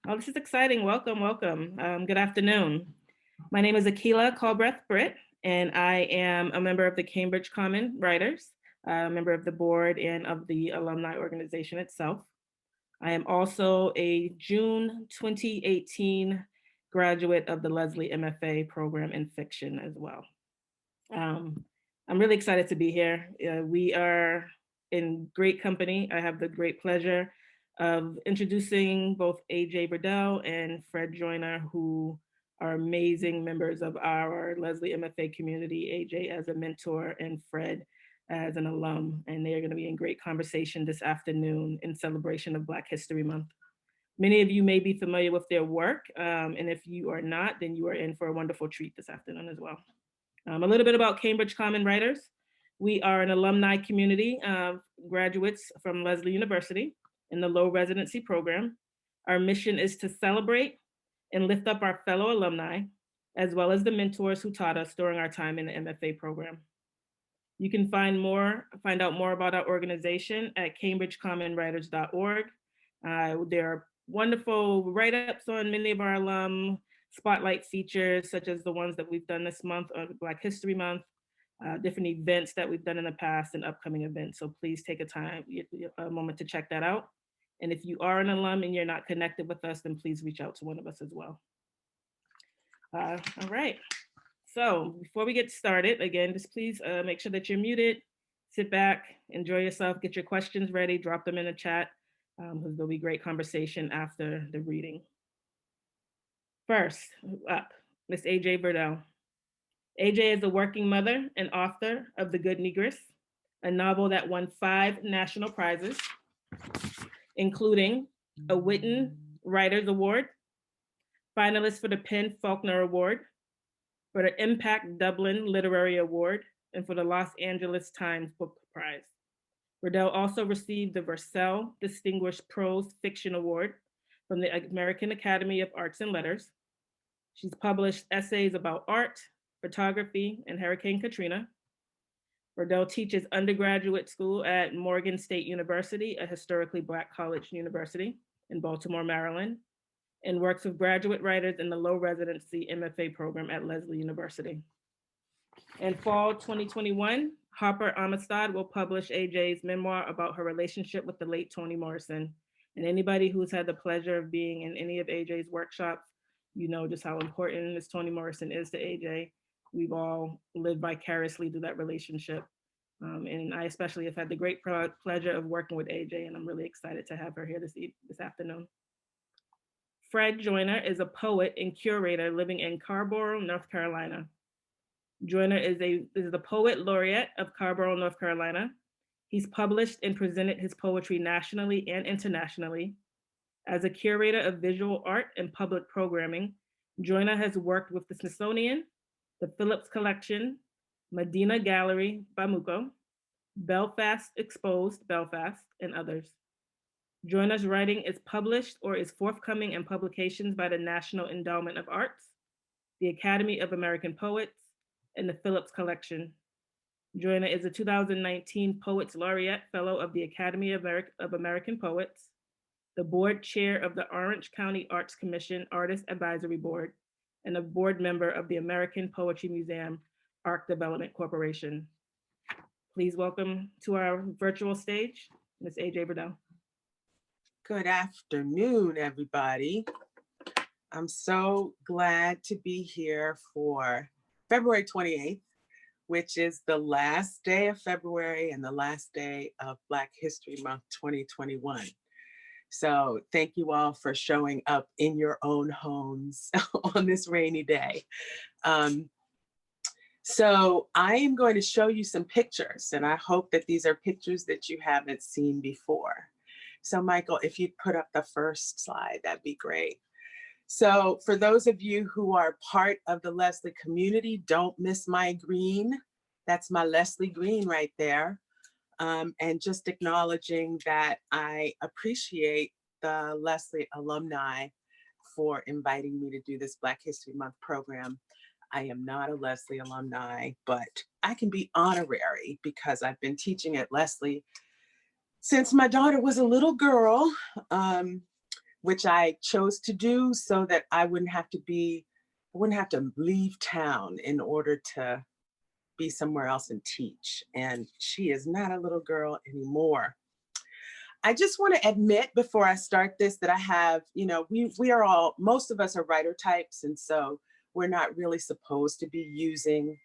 Oh, this is exciting. Welcome, welcome. Good afternoon. My name is Akila Callbreath-Britt, and I am a member of the Cambridge Common Writers, a member of the board and of the alumni organization itself. I am also a June 2018 graduate of the Leslie MFA program in fiction as well. Um, I'm really excited to be here. We are in great company. I have the great pleasure of introducing both AJ Verdelle and Fred Joyner, who are amazing members of our Leslie MFA community, AJ as a mentor and Fred as an alum. And they are going to be in great conversation this afternoon in celebration of Black History Month. Many of you may be familiar with their work, and if you are not, then you are in for a wonderful treat this afternoon as well. A little bit about Cambridge Common Writers. We are an alumni community of graduates from Leslie University in the low residency program. Our mission is to celebrate and lift up our fellow alumni, as well as the mentors who taught us during our time in the MFA program. You can find out more about our organization at cambridgecommonwriters.org. There are wonderful write-ups on many of our alum, spotlight features, such as the ones that we've done this month on Black History Month, different events that we've done in the past and upcoming events. So please take a moment to check that out. And if you are an alum and you're not connected with us, then please reach out to one of us as well. All right. So before we get started, again, just please make sure that you're muted, sit back, enjoy yourself, get your questions ready, drop them in the chat, because there'll be great conversation after the reading. First up, Miss AJ Verdelle. AJ is a working mother and author of The Good Negress, a novel that won 5 national prizes, including a Whitton Writers Award, finalist for the PEN Faulkner Award, for the IMPAC Dublin Literary Award, and for the Los Angeles Times Book Prize. Verdelle also received the Vursell Distinguished Prose Fiction Award from the American Academy of Arts and Letters. She's published essays about art, photography, and Hurricane Katrina. Verdelle teaches undergraduate school at Morgan State University, a historically Black college university in Baltimore, Maryland, and works with graduate writers in the low residency MFA program at Leslie University. In fall 2021, Harper Amistad will publish AJ's memoir about her relationship with the late Toni Morrison. And anybody who's had the pleasure of being in any of AJ's workshops, you know just how important Miss Toni Morrison is to AJ. We've all lived vicariously through that relationship. And I especially have had the great pleasure of working with AJ, and I'm really excited to have her here this afternoon. Fred Joyner is a poet and curator living in Carrboro, North Carolina. Joyner is the poet laureate of Carrboro, North Carolina. He's published and presented his poetry nationally and internationally. As a curator of visual art and public programming, Joyner has worked with the Smithsonian, the Phillips Collection, Medina Gallery, Bamako, Belfast Exposed, Belfast, and others. Joyner's writing is published or is forthcoming in publications by the National Endowment of Arts, the Academy of American Poets, and the Phillips Collection. Joyner is a 2019 Poets Laureate Fellow of the Academy of American Poets, the board chair of the Orange County Arts Commission Artist Advisory Board, and a board member of the American Poetry Museum Art Development Corporation. Please welcome to our virtual stage, Ms. AJ Verdelle. Good afternoon, everybody. I'm so glad to be here for February 28th, which is the last day of February and the last day of Black History Month 2021. So thank you all for showing up in your own homes on this rainy day. So I am going to show you some pictures, and I hope that these are pictures that you haven't seen before. So Michael, if you'd put up the first slide, that'd be great. So for those of you who are part of the Leslie community, don't miss my green. That's my Leslie green right there. And just acknowledging that I appreciate the Leslie alumni for inviting me to do this Black History Month program. I am not a Leslie alumni, but I can be honorary because I've been teaching at Leslie since my daughter was a little girl. which I chose to do so that I wouldn't have to leave town in order to be somewhere else and teach. And she is not a little girl anymore. I just want to admit before I start this that I have, we are all, most of us are writer types. And so we're not really supposed to be using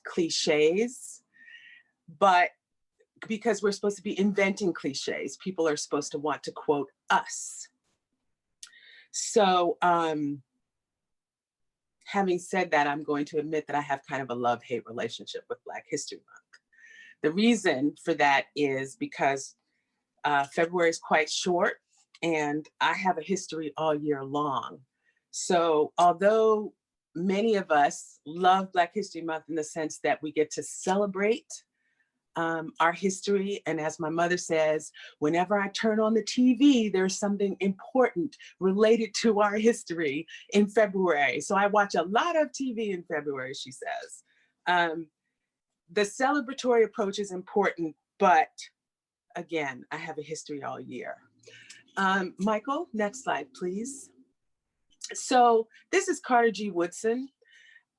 cliches, but because we're supposed to be inventing cliches, people are supposed to want to quote us. So having said that, I'm going to admit that I have kind of a love-hate relationship with Black History Month. The reason for that is because February is quite short and I have a history all year long. So although many of us love Black History Month in the sense that we get to celebrate our history, and as my mother says, whenever I turn on the TV, there's something important related to our history in February. So I watch a lot of TV in February, she says. The celebratory approach is important, but again, I have a history all year. Michael, next slide, please. So this is Carter G. Woodson.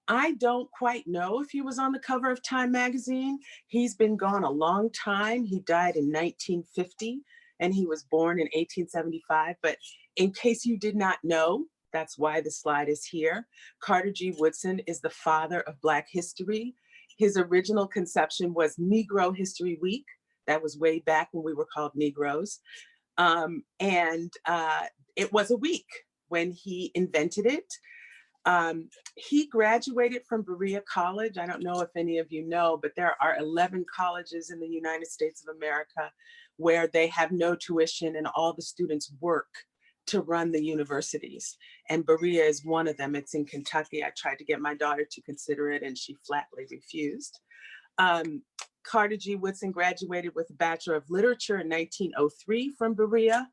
I don't quite know if he was on the cover of Time magazine. He's been gone a long time. He died in 1950 and he was born in 1875. But in case you did not know, that's why the slide is here. Carter G. Woodson is the father of Black history. His original conception was Negro History Week. That was way back when we were called Negroes. It was a week when he invented it. He graduated from Berea College. I don't know if any of you know, but there are 11 colleges in the United States of America where they have no tuition and all the students work to run the universities. And Berea is one of them. It's in Kentucky. I tried to get my daughter to consider it and she flatly refused. Carter G. Woodson graduated with a Bachelor of Literature in 1903 from Berea.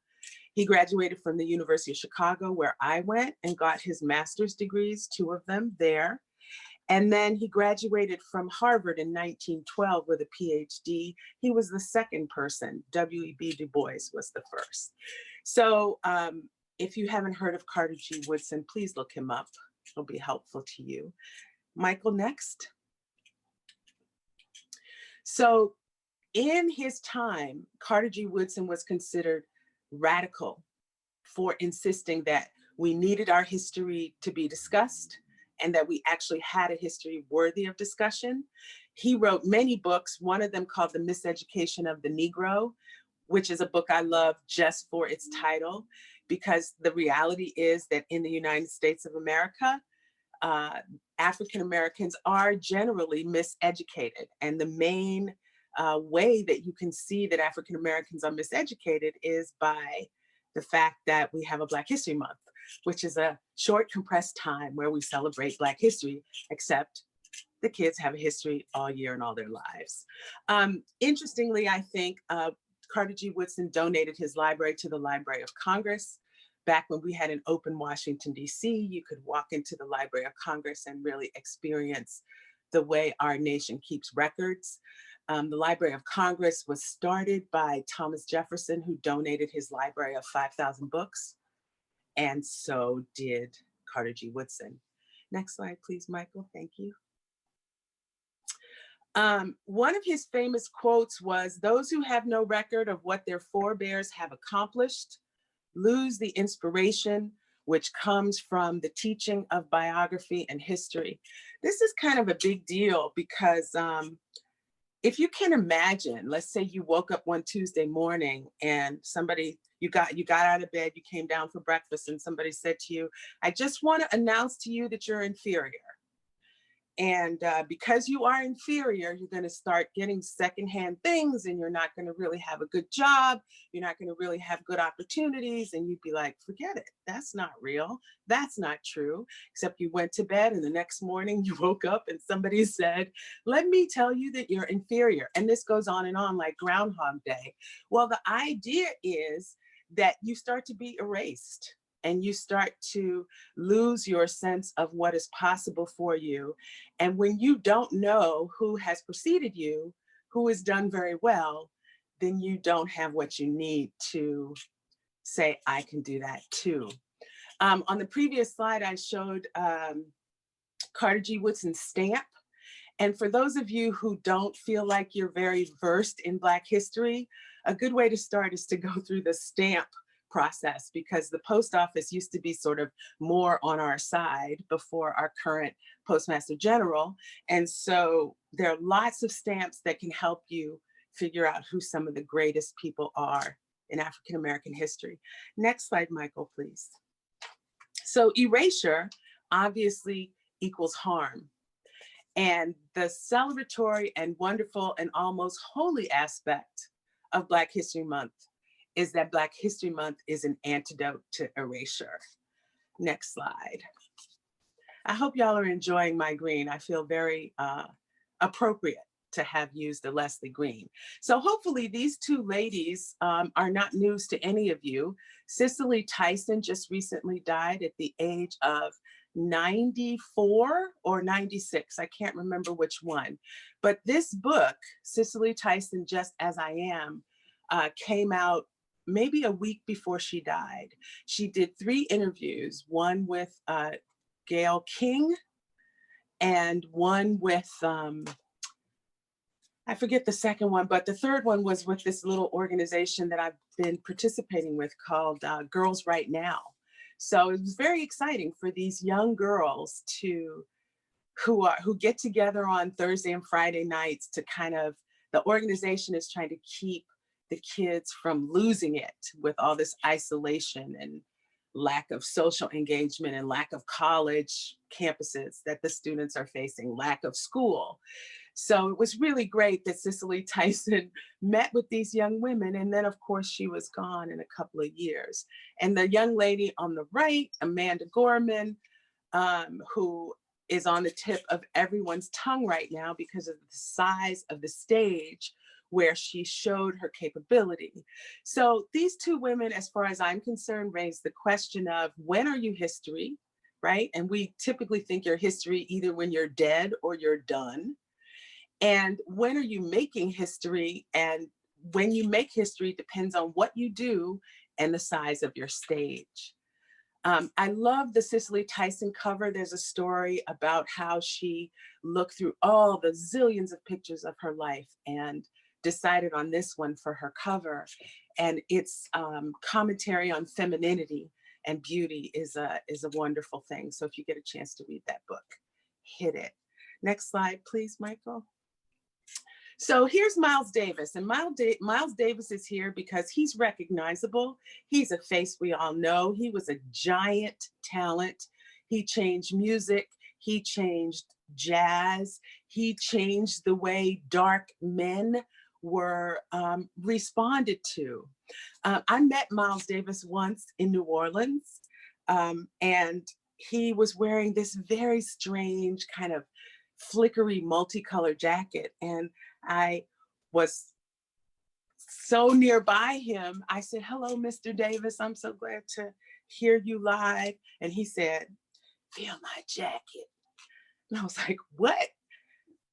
He graduated from the University of Chicago, where I went, and got his master's degrees, 2 of them there. And then he graduated from Harvard in 1912 with a PhD. He was the second person. W.E.B. Du Bois was the first. So if you haven't heard of Carter G. Woodson, please look him up. It'll be helpful to you. Michael, next. So in his time, Carter G. Woodson was considered radical for insisting that we needed our history to be discussed and that we actually had a history worthy of discussion. He wrote many books, one of them called The Miseducation of the Negro, which is a book I love just for its title, because the reality is that in the United States of America, African Americans are generally miseducated. And the main way that you can see that African Americans are miseducated is by the fact that we have a Black History Month, which is a short, compressed time where we celebrate Black history, except the kids have a history all year and all their lives. Interestingly, I think Carter G. Woodson donated his library to the Library of Congress. Back when we had an open Washington, D.C., you could walk into the Library of Congress and really experience the way our nation keeps records. The Library of Congress was started by Thomas Jefferson, who donated his library of 5,000 books. And so did Carter G. Woodson. Next slide, please, Michael. Thank you. One of his famous quotes was, "Those who have no record of what their forebears have accomplished lose the inspiration which comes from the teaching of biography and history." This is kind of a big deal because if you can imagine, let's say you woke up one Tuesday morning and you got out of bed, you came down for breakfast and somebody said to you, "I just want to announce to you that you're inferior. And because you are inferior, you're going to start getting secondhand things and you're not going to really have a good job. You're not going to really have good opportunities." And you'd be like, forget it. That's not real. That's not true. Except you went to bed and the next morning you woke up and somebody said, "Let me tell you that you're inferior." And this goes on like Groundhog Day. Well, the idea is that you start to be erased and you start to lose your sense of what is possible for you. And when you don't know who has preceded you, who has done very well, then you don't have what you need to say, I can do that too. On the previous slide, I showed Carter G. Woodson's stamp. And for those of you who don't feel like you're very versed in Black history, a good way to start is to go through the stamp process, because the post office used to be sort of more on our side before our current Postmaster General. And so there are lots of stamps that can help you figure out who some of the greatest people are in African American history. Next slide, Michael, please. So erasure obviously equals harm. And the celebratory and wonderful and almost holy aspect of Black History Month is that Black History Month is an antidote to erasure. Next slide. I hope y'all are enjoying my green. I feel very appropriate to have used a Leslie green. So hopefully these two ladies are not news to any of you. Cicely Tyson just recently died at the age of 94 or 96, I can't remember which one. But this book, Cicely Tyson, Just As I Am, came out maybe a week before she died. She did 3 interviews, one with Gayle King and one with, I forget the second one, but the third one was with this little organization that I've been participating with called Girls Right Now. So it was very exciting for these young girls who get together on Thursday and Friday nights to kind of, the organization is trying to keep the kids from losing it with all this isolation and lack of social engagement and lack of college campuses that the students are facing, lack of school. So it was really great that Cicely Tyson met with these young women. And then of course she was gone in a couple of years. And the young lady on the right, Amanda Gorman, who is on the tip of everyone's tongue right now because of the size of the stage where she showed her capability. So these two women, as far as I'm concerned, raised the question of when are you history, right? And we typically think you're history either when you're dead or you're done. And when are you making history? And when you make history depends on what you do and the size of your stage. I love the Cicely Tyson cover. There's a story about how she looked through all the zillions of pictures of her life and decided on this one for her cover. And its commentary on femininity and beauty is a wonderful thing. So if you get a chance to read that book, hit it. Next slide, please, Michael. So here's Miles Davis, and Miles Davis is here because he's recognizable. He's a face we all know. He was a giant talent. He changed music. He changed jazz. He changed the way dark men were responded to. I met Miles Davis once in New Orleans, and he was wearing this very strange kind of flickery multicolored jacket. And I was so nearby him. I said, hello, Mr. Davis. I'm so glad to hear you live. And he said, feel my jacket. And I was like, what?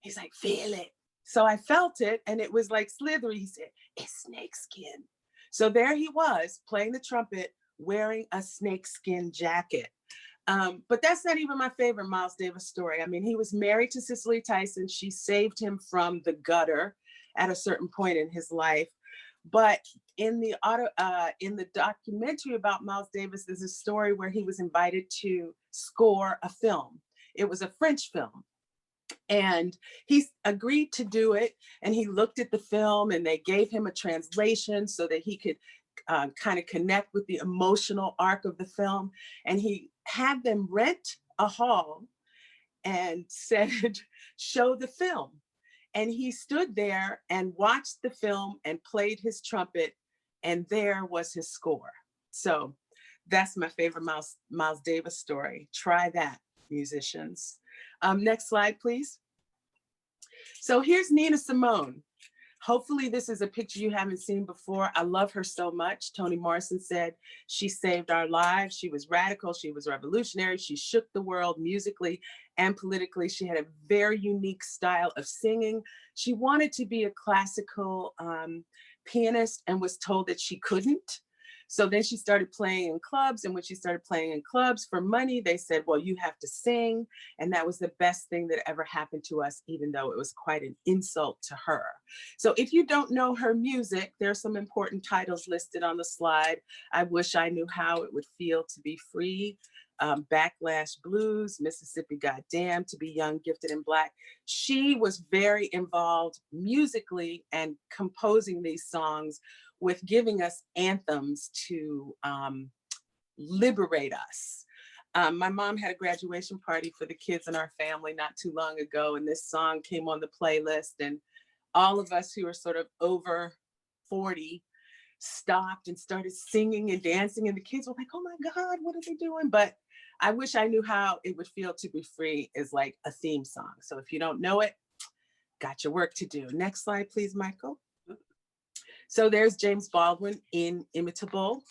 He's like, feel it. So I felt it and it was like slithery. He said, it's snakeskin. So there he was playing the trumpet, wearing a snakeskin jacket. But that's not even my favorite Miles Davis story. I mean, he was married to Cicely Tyson. She saved him from the gutter at a certain point in his life. But in the documentary about Miles Davis, there's a story where he was invited to score a film. It was a French film. And he agreed to do it. And he looked at the film and they gave him a translation so that he could kind of connect with the emotional arc of the film. And he had them rent a hall and said, show the film. And he stood there and watched the film and played his trumpet, and there was his score. So that's my favorite Miles Davis story. Try that, musicians. Next slide, please. So here's Nina Simone. Hopefully this is a picture you haven't seen before. I love her so much. Toni Morrison said she saved our lives. She was radical. She was revolutionary. She shook the world musically and politically. She had a very unique style of singing. She wanted to be a classical pianist and was told that she couldn't. So then she started playing in clubs, and when she started playing in clubs for money, they said, well, you have to sing. And that was the best thing that ever happened to us, even though it was quite an insult to her. So if you don't know her music, there's some important titles listed on the slide. I Wish I Knew How It Would Feel to Be Free, Backlash Blues, Mississippi Goddamn, To Be Young, Gifted, and Black. She was very involved musically and composing these songs with giving us anthems to liberate us. My mom had a graduation party for the kids in our family not too long ago, and this song came on the playlist, and all of us who were sort of over 40 stopped and started singing and dancing, and the kids were like, oh my God, what are they doing? But I Wish I Knew How It Would Feel to Be Free is like a theme song. So if you don't know it, got your work to do. Next slide, please, Michael. So there's James Baldwin, inimitable.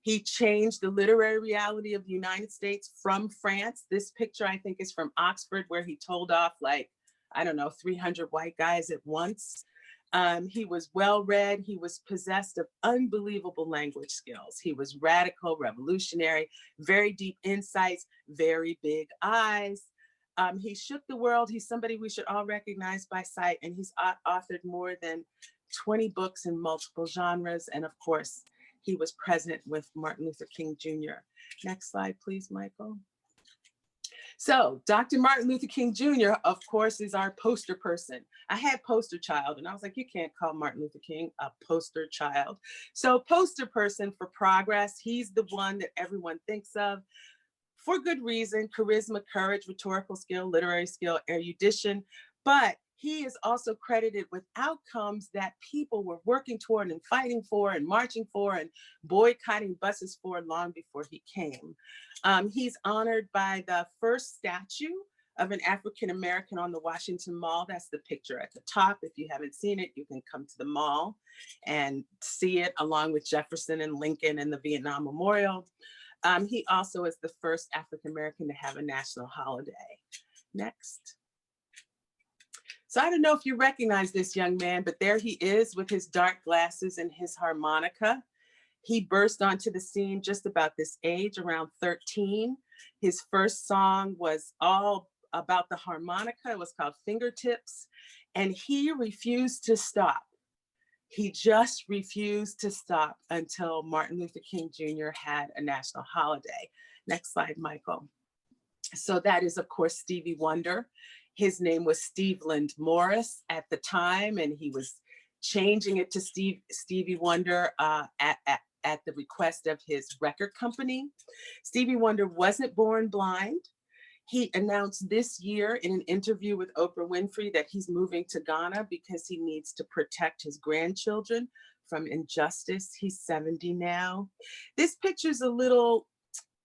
He changed the literary reality of the United States from France. This picture, I think, is from Oxford, where he told off like, I don't know, 300 white guys at once. He was well-read. He was possessed of unbelievable language skills. He was radical, revolutionary, very deep insights, very big eyes. He shook the world. He's somebody we should all recognize by sight, and he's authored more than 20 books in multiple genres. And of course, he was present with Martin Luther King Jr. Next slide, please, Michael. So Dr. Martin Luther King Jr., of course, is our poster person. I had poster child, and I was like, you can't call Martin Luther King a poster child. So poster person for progress, he's the one that everyone thinks of for good reason: charisma, courage, rhetorical skill, literary skill, erudition. But he is also credited with outcomes that people were working toward and fighting for and marching for and boycotting buses for long before he came. He's honored by the first statue of an African-American on the Washington Mall. That's the picture at the top. If you haven't seen it, you can come to the mall and see it along with Jefferson and Lincoln and the Vietnam Memorial. He also is the first African-American to have a national holiday. Next. So I don't know if you recognize this young man, but there he is with his dark glasses and his harmonica. He burst onto the scene just about this age, around 13. His first song was all about the harmonica. It was called Fingertips, and he refused to stop. He just refused to stop until Martin Luther King Jr. had a national holiday. Next slide, Michael. So that is, of course, Stevie Wonder. His name was Steveland Morris at the time, and he was changing it to Stevie Wonder at the request of his record company. Stevie Wonder wasn't born blind. He announced this year in an interview with Oprah Winfrey that he's moving to Ghana because he needs to protect his grandchildren from injustice. He's 70 now. This picture's a little,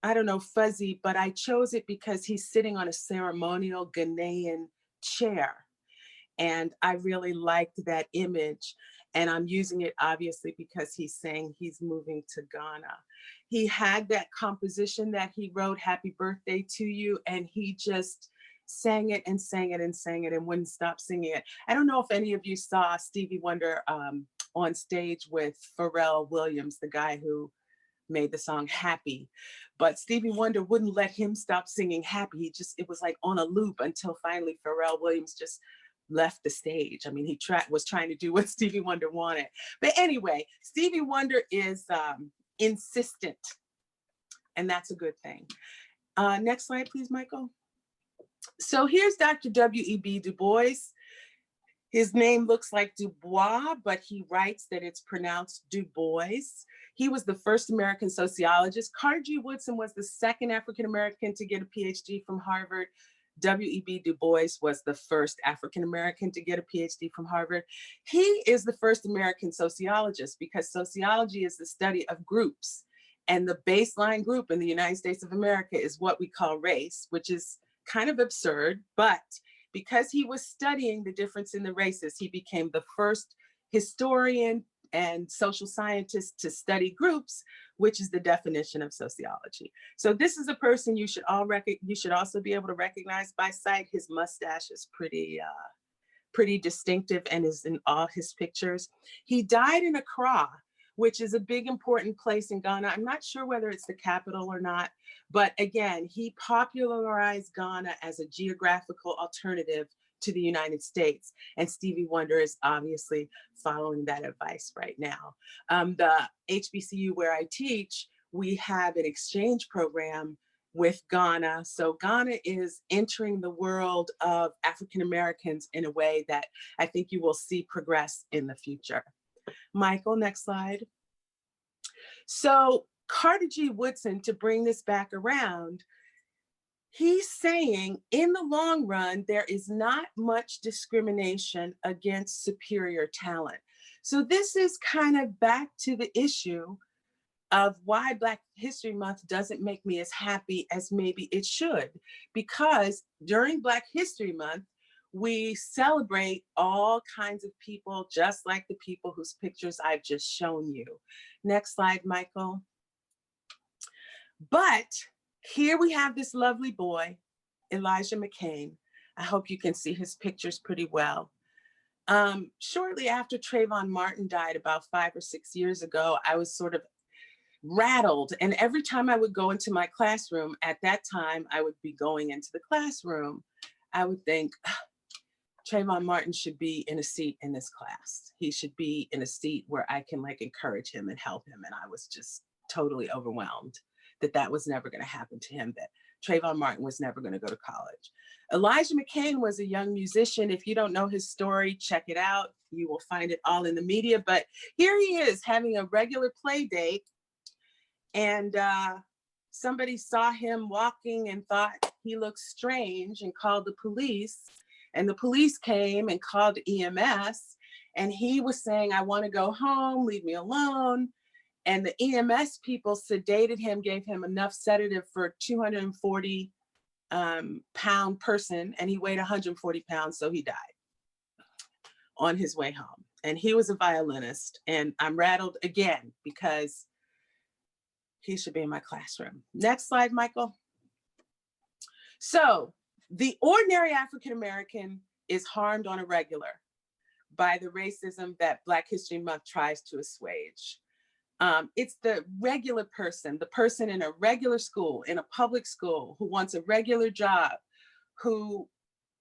I don't know, fuzzy, but I chose it because he's sitting on a ceremonial Ghanaian chair. And I really liked that image. And I'm using it obviously because he's saying he's moving to Ghana. He had that composition that he wrote, Happy Birthday to You, and he just sang it and sang it and sang it and wouldn't stop singing it. I don't know if any of you saw Stevie Wonder on stage with Pharrell Williams, the guy who made the song Happy, but Stevie Wonder wouldn't let him stop singing Happy. It was like on a loop until finally Pharrell Williams just left the stage. I mean, he was trying to do what Stevie Wonder wanted. But anyway, Stevie Wonder is insistent, and that's a good thing. Next slide, please, Michael. So here's Dr. W.E.B. Du Bois. His name looks like Dubois, but he writes that it's pronounced Du Bois. He was the first American sociologist. G Woodson was the second African-American to get a PhD from Harvard. W.E.B. Du Bois was the first African-American to get a PhD from Harvard. He is the first American sociologist because sociology is the study of groups. And the baseline group in the United States of America is what we call race, which is kind of absurd, but because he was studying the difference in the races, he became the first historian and social scientist to study groups, which is the definition of sociology. So this is a person you should also be able to recognize by sight. His mustache is pretty distinctive and is in all his pictures. He died in Accra which is a big, important place in Ghana. I'm not sure whether it's the capital or not, but again, he popularized Ghana as a geographical alternative to the United States. And Stevie Wonder is obviously following that advice right now. The HBCU where I teach, we have an exchange program with Ghana. So Ghana is entering the world of African Americans in a way that I think you will see progress in the future. Michael, next slide. So Carter G. Woodson, to bring this back around, he's saying in the long run, there is not much discrimination against superior talent. So this is kind of back to the issue of why Black History Month doesn't make me as happy as maybe it should. Because during Black History Month, we celebrate all kinds of people, just like the people whose pictures I've just shown you. Next slide, Michael. But here we have this lovely boy, Elijah McCain. I hope you can see his pictures pretty well. Shortly after Trayvon Martin died about 5 or 6 years ago, I was sort of rattled. And every time I would go into my classroom, at that time, I would be going into the classroom, I would think, Trayvon Martin should be in a seat in this class. He should be in a seat where I can like encourage him and help him. And I was just totally overwhelmed that that was never going to happen to him, that Trayvon Martin was never going to go to college. Elijah McCain was a young musician. If you don't know his story, check it out. You will find it all in the media. But here he is having a regular play date. And somebody saw him walking and thought he looked strange and called the police. And the police came and called EMS. And he was saying, I want to go home, leave me alone. And the EMS people sedated him, gave him enough sedative for a 240 pound person. And he weighed 140 pounds, so he died on his way home. And he was a violinist. And I'm rattled again because he should be in my classroom. Next slide, Michael. So the ordinary African-American is harmed on a regular by the racism that Black History Month tries to assuage. It's the regular person, the person in a regular school, in a public school, who wants a regular job, who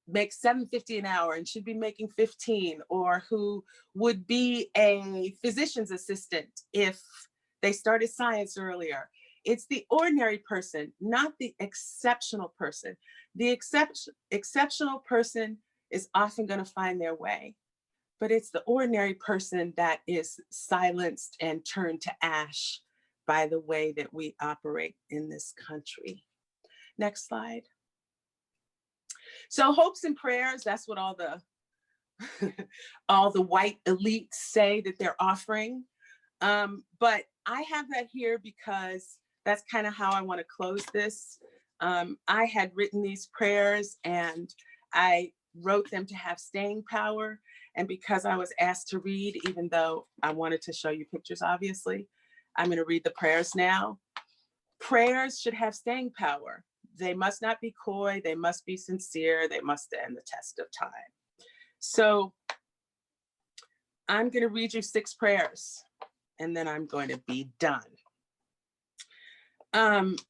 makes $7.50 an hour and should be making 15, or who would be a physician's assistant if they started science earlier. It's the ordinary person, not the exceptional person. The exceptional person is often going to find their way, but it's the ordinary person that is silenced and turned to ash by the way that we operate in this country. Next slide. So hopes and prayers, that's what all the all the white elites say that they're offering. But I have that here because that's kind of how I want to close this. I had written these prayers and I wrote them to have staying power. And because I was asked to read, even though I wanted to show you pictures, obviously, I'm going to read the prayers now. Prayers should have staying power. They must not be coy. They must be sincere. They must stand the test of time. So I'm going to read you 6 prayers, and then I'm going to be done.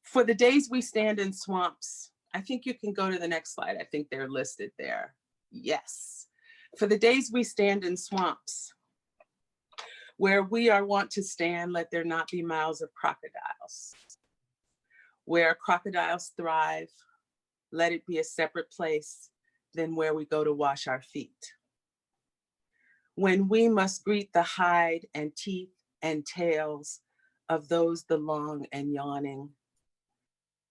For the days we stand in swamps, I think you can go to the next slide. I think they're listed there. Yes. For the days we stand in swamps, where we are wont to stand, let there not be miles of crocodiles. Where crocodiles thrive, let it be a separate place than where we go to wash our feet. When we must greet the hide and teeth and tails of those the long and yawning,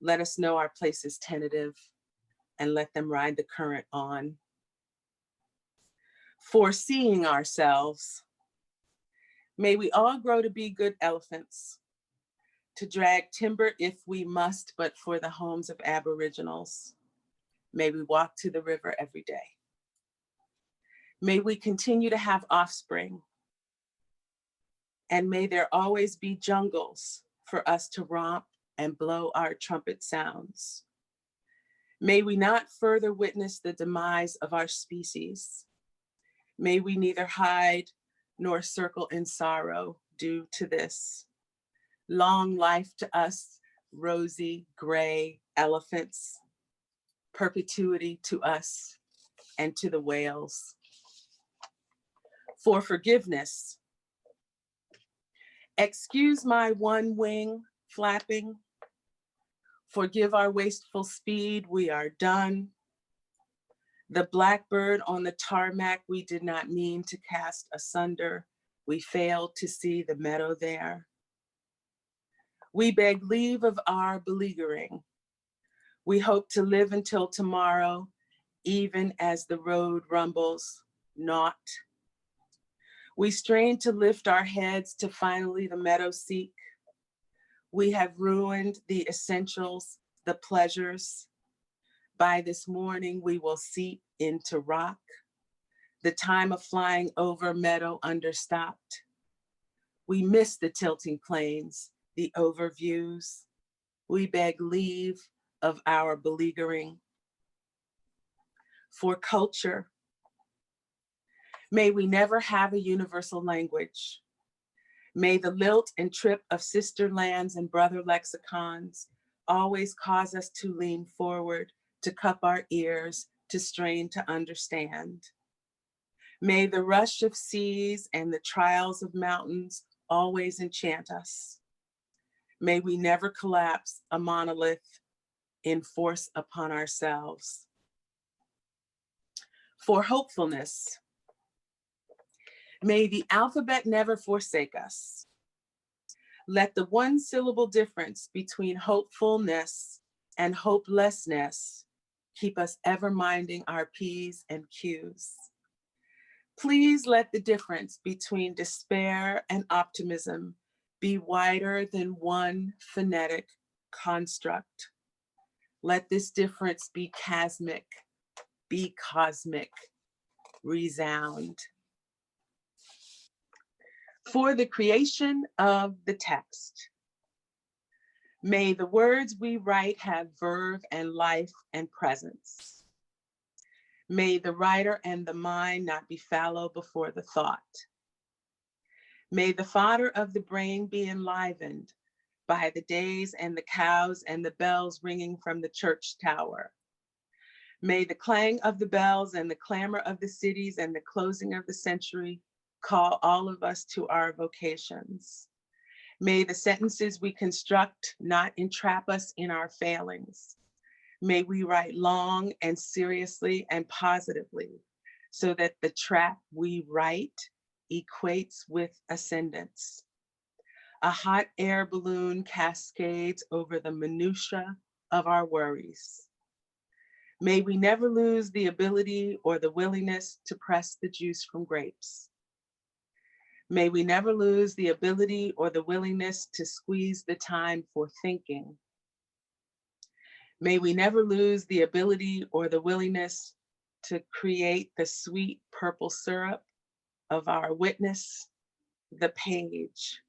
let us know our place is tentative and let them ride the current on. Foreseeing ourselves, may we all grow to be good elephants, to drag timber if we must, but for the homes of Aboriginals. May we walk to the river every day. May we continue to have offspring. And may there always be jungles for us to romp and blow our trumpet sounds. May we not further witness the demise of our species. May we neither hide nor circle in sorrow, due to this. Long life to us, rosy gray elephants, perpetuity to us and to the whales. For forgiveness, excuse my one wing flapping, forgive our wasteful speed, we are done. The blackbird on the tarmac we did not mean to cast asunder, we failed to see the meadow there. We beg leave of our beleaguering. We hope to live until tomorrow, even as the road rumbles, not. We strain to lift our heads to finally the meadow seek. We have ruined the essentials, the pleasures. By this morning, we will seep into rock. The time of flying over meadow understopped. We miss the tilting plains, the overviews. We beg leave of our beleaguering. For culture, may we never have a universal language. May the lilt and trip of sister lands and brother lexicons always cause us to lean forward, to cup our ears, to strain to understand. May the rush of seas and the trials of mountains always enchant us. May we never collapse a monolith in force upon ourselves. For hopefulness, may the alphabet never forsake us. Let the one syllable difference between hopefulness and hopelessness keep us ever minding our P's and Q's. Please let the difference between despair and optimism be wider than one phonetic construct. Let this difference be chasmic, be cosmic, resound. For the creation of the text, may the words we write have verve and life and presence. May the writer and the mind not be fallow before the thought. May the fodder of the brain be enlivened by the days and the cows and the bells ringing from the church tower. May the clang of the bells and the clamor of the cities and the closing of the century call all of us to our vocations. May the sentences we construct not entrap us in our failings. May we write long and seriously and positively so that the trap we write equates with ascendance. A hot air balloon cascades over the minutia of our worries. May we never lose the ability or the willingness to press the juice from grapes. May we never lose the ability or the willingness to squeeze the time for thinking. May we never lose the ability or the willingness to create the sweet purple syrup of our witness, the page.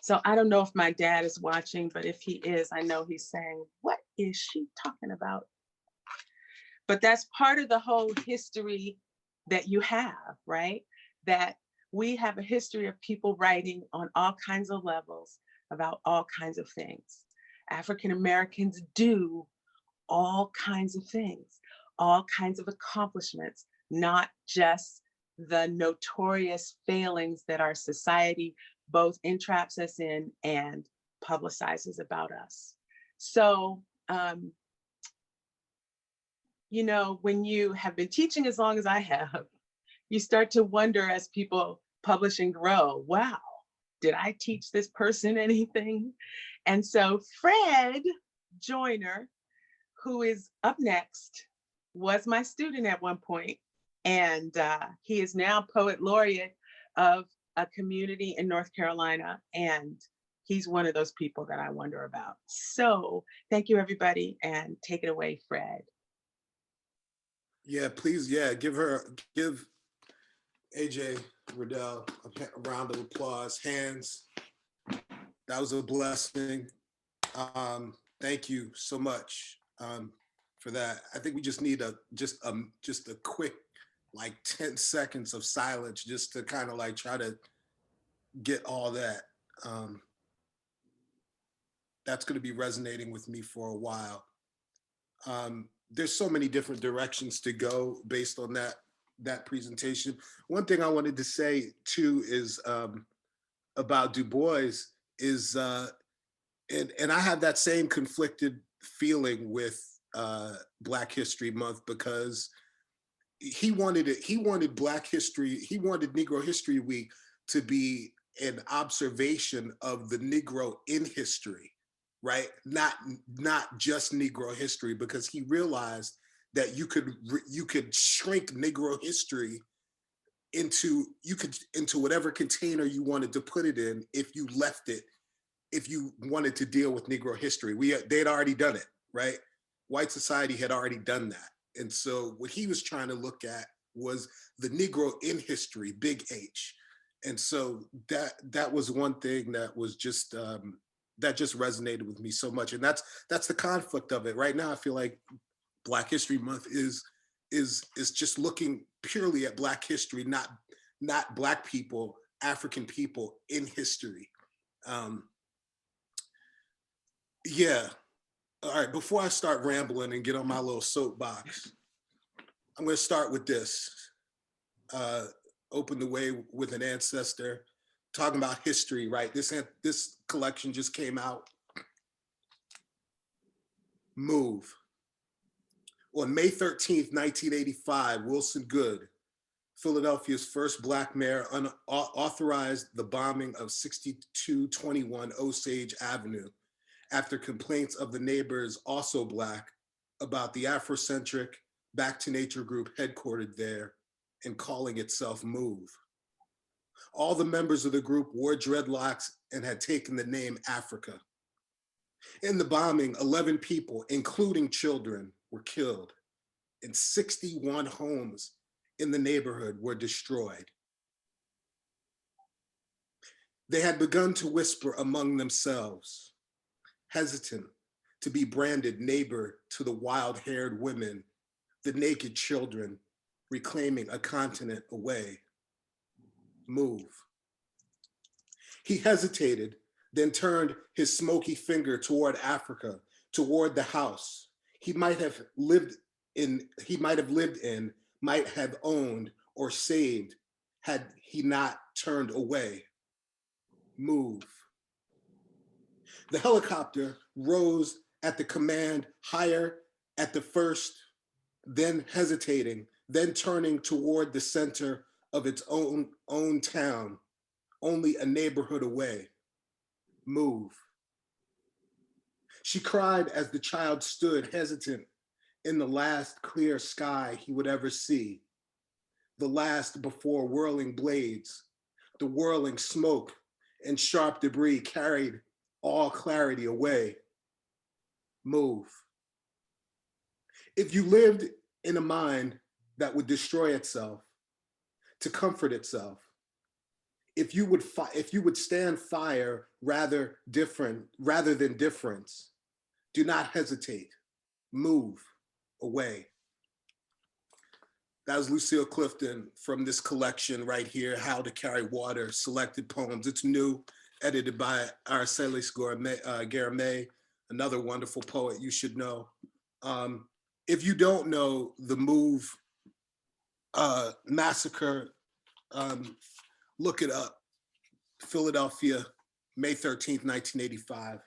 So I don't know if my dad is watching, but if he is, I know he's saying, what is she talking about? But that's part of the whole history that you have, right? That we have a history of people writing on all kinds of levels about all kinds of things. African Americans do all kinds of things, all kinds of accomplishments, not just the notorious failings that our society both entraps us in and publicizes about us. So, you know, when you have been teaching as long as I have, you start to wonder as people publish and grow, wow, did I teach this person anything? And so Fred Joyner, who is up next, was my student at one point, and he is now Poet Laureate of a community in North Carolina, and he's one of those people that I wonder about. So thank you, everybody, and take it away, Fred. Yeah, please, yeah, give AJ Verdelle a round of applause, hands. That was a blessing. Thank you so much for that. I think we just need just a quick, like 10 seconds of silence just to kind of like try to get all that. That's going to be resonating with me for a while. There's so many different directions to go based on that presentation. One thing I wanted to say too is about Du Bois is, and I have that same conflicted feeling with Black History Month, because he wanted Black History, he wanted Negro History Week to be an observation of the Negro in history, right? Not just Negro history, because he realized that you could shrink Negro history into whatever container you wanted to put it in if you left it, if you wanted to deal with Negro history. They'd already done it, right? White society had already done that. And so what he was trying to look at was the Negro in history, big H. And so that was one thing that was just that just resonated with me so much. And that's the conflict of it. Right now, I feel like Black History Month is just looking purely at Black history, not Black people, African people in history. Yeah. All right, before I start rambling and get on my little soapbox, I'm going to start with this. Open the way with an ancestor, talking about history, right? This collection just came out. Move. On May 13th, 1985, Wilson Goode, Philadelphia's first Black mayor, authorized the bombing of 6221 Osage Avenue after complaints of the neighbors, also Black, about the Afrocentric Back to Nature group headquartered there and calling itself Move. All the members of the group wore dreadlocks and had taken the name Africa. In the bombing, 11 people, including children, were killed, and 61 homes in the neighborhood were destroyed. They had begun to whisper among themselves, hesitant to be branded neighbor to the wild-haired women, the naked children, reclaiming a continent away. Move. He hesitated, then turned his smoky finger toward Africa, toward the house he might have lived in, might have owned or saved had he not turned away. Move. The helicopter rose at the command, higher at the first, then hesitating, then turning toward the center of its own town, only a neighborhood away. Move. She cried as the child stood hesitant in the last clear sky he would ever see, the last before whirling blades, the whirling smoke and sharp debris carried all clarity away. Move. If you lived in a mind that would destroy itself to comfort itself, if you would stand fire rather than difference, do not hesitate. Move away. That was Lucille Clifton from this collection right here, How to Carry Water, Selected Poems. It's new, edited by Araceli Garamay, another wonderful poet you should know. If you don't know the Move massacre, look it up. Philadelphia, May 13th, 1985.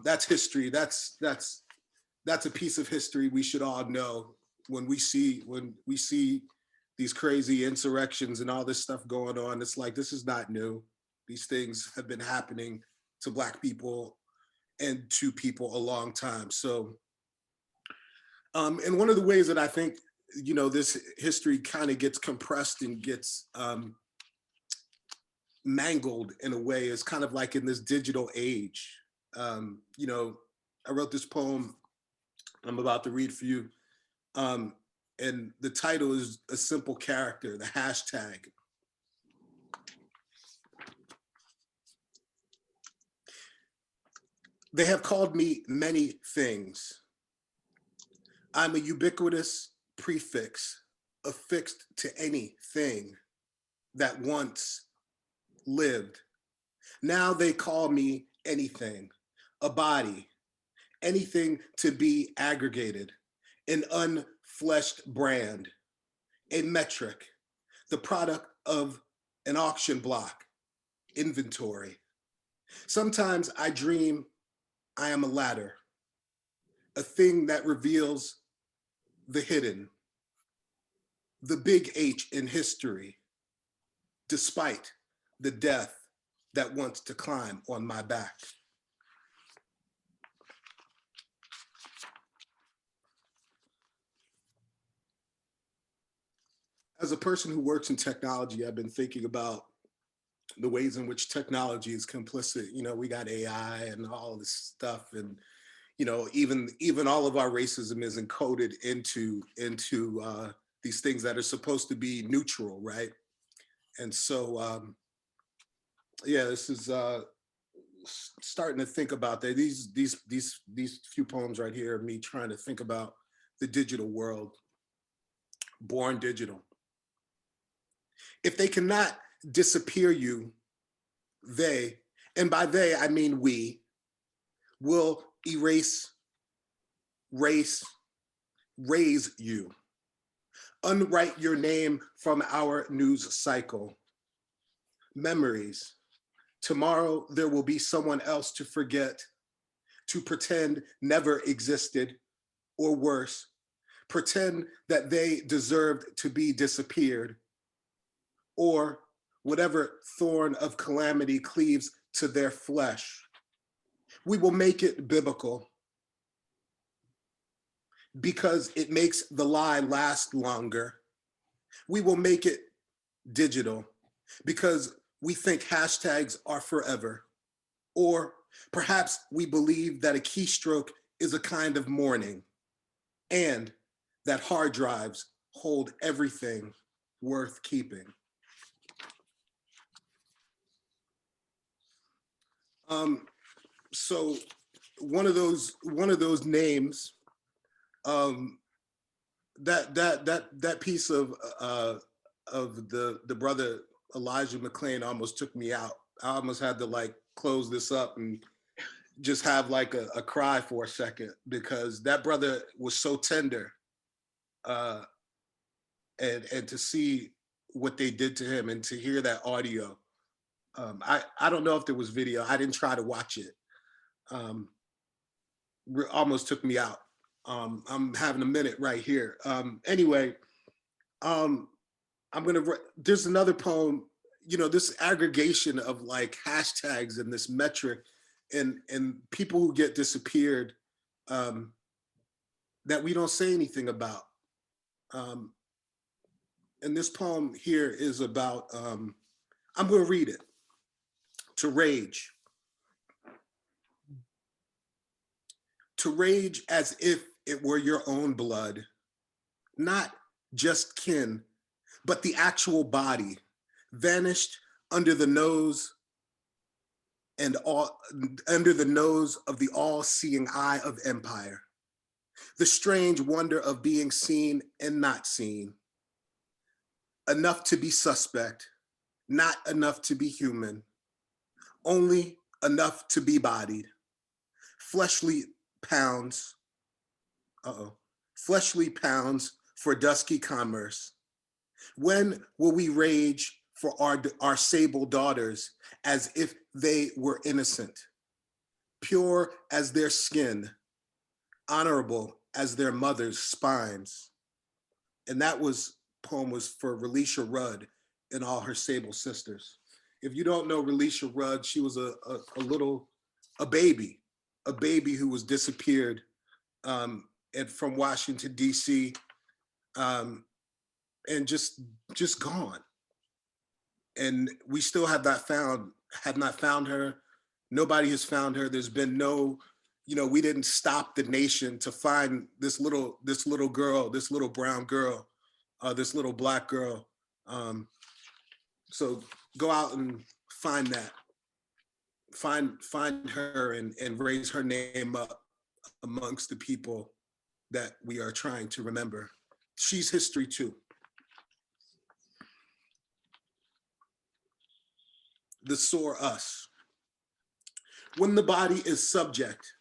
That's history. That's a piece of history we should all know when we see these crazy insurrections and all this stuff going on. It's like, this is not new. These things have been happening to Black people and to people a long time. So, and one of the ways that I think, this history kind of gets compressed and gets mangled in a way is kind of like in this digital age. I wrote this poem I'm about to read for you. And the title is A Simple Character, the hashtag. They have called me many things. I'm a ubiquitous prefix affixed to anything that once lived. Now they call me anything, a body, anything to be aggregated, an unfleshed brand, a metric, the product of an auction block, inventory. Sometimes I dream I am a ladder, a thing that reveals the hidden, the big H in history, despite the death that wants to climb on my back. As a person who works in technology, I've been thinking about the ways in which technology is complicit. You know, we got AI and all this stuff, and you know, even all of our racism is encoded into these things that are supposed to be neutral, right? And so, yeah, this is starting to think about that. These few poems right here are me trying to think about the digital world, born digital. If they cannot disappear you, they, and by they I mean we, will erase, race, raise you. Unwrite your name from our news cycle. Memories. Tomorrow there will be someone else to forget, to pretend never existed, or worse, pretend that they deserved to be disappeared, or whatever thorn of calamity cleaves to their flesh. We will make it biblical because it makes the lie last longer. We will make it digital because we think hashtags are forever. Or perhaps we believe that a keystroke is a kind of mourning and that hard drives hold everything worth keeping. So one of those names, that piece of the brother Elijah McClain almost took me out. I almost had to like close this up and just have like a cry for a second, because that brother was so tender, and to see what they did to him and to hear that audio. I don't know if there was video. I didn't try to watch it. Almost took me out. I'm having a minute right here. Anyway, there's another poem, you know, this aggregation of like hashtags and this metric and people who get disappeared, that we don't say anything about. And this poem here is about, I'm gonna read it. To rage. To rage as if it were your own blood, not just kin, but the actual body, vanished under the nose and under the nose of the all-seeing eye of empire. The strange wonder of being seen and not seen. Enough to be suspect, not enough to be human, only enough to be bodied. Fleshly pounds, fleshly pounds for dusky commerce. When will we rage for our sable daughters as if they were innocent, pure as their skin, honorable as their mother's spines? And that poem was for Relisha Rudd and all her sable sisters. If you don't know Relisha Rudd, she was a baby who was disappeared from Washington, D.C., and just gone. And we still have not found her. Nobody has found her. There's been no, you know, we didn't stop the nation to find this little girl, this little brown girl, this little Black girl. So go out and find that. Find her and raise her name up amongst the people that we are trying to remember. She's history too. the sore us. When the body is subject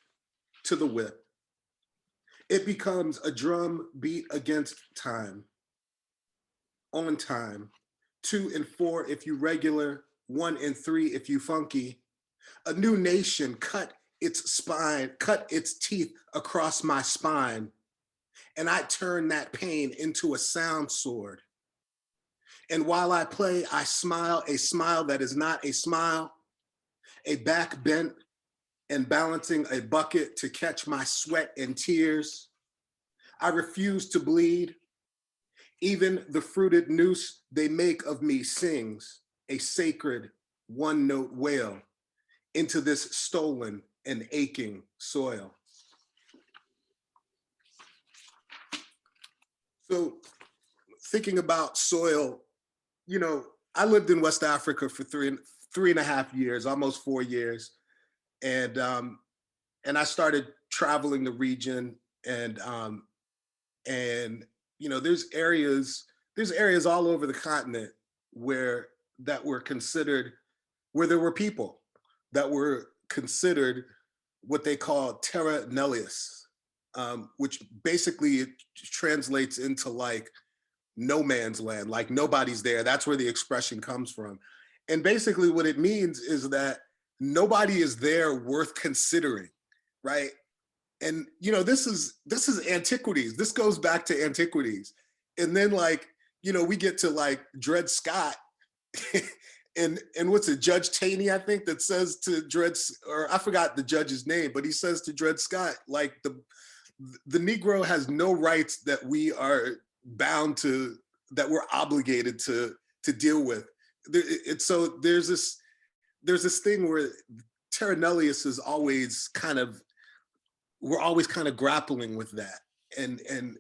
to the whip, it becomes a drum beat against time, on time, 2 and 4 if you regular, 1 and 3 if you funky. A new nation cut its teeth across my spine, and I turn that pain into a sound sword. And while I play, I smile a smile that is not a smile, a back bent and balancing a bucket to catch my sweat and tears. I refuse to bleed. Even the fruited noose they make of me sings a sacred one-note wail into this stolen and aching soil. So thinking about soil, you know, I lived in West Africa for three and a half years, almost 4 years. And I started traveling the region, and you know, there's areas all over the continent where there were people that were considered what they call terra nullius, which basically it translates into like no man's land, like nobody's there. That's where the expression comes from. And basically what it means is that nobody is there worth considering, right? And you know, this is antiquities. This goes back to antiquities. And then like, you know, we get to like Dred Scott and what's it, Judge Taney, I think, that says to Dred, or I forgot the judge's name, but he says to Dred Scott, like the Negro has no rights that we are bound to, that we're obligated to deal with. So there's this thing where terra nullius is always kind of, we're always kind of grappling with that. And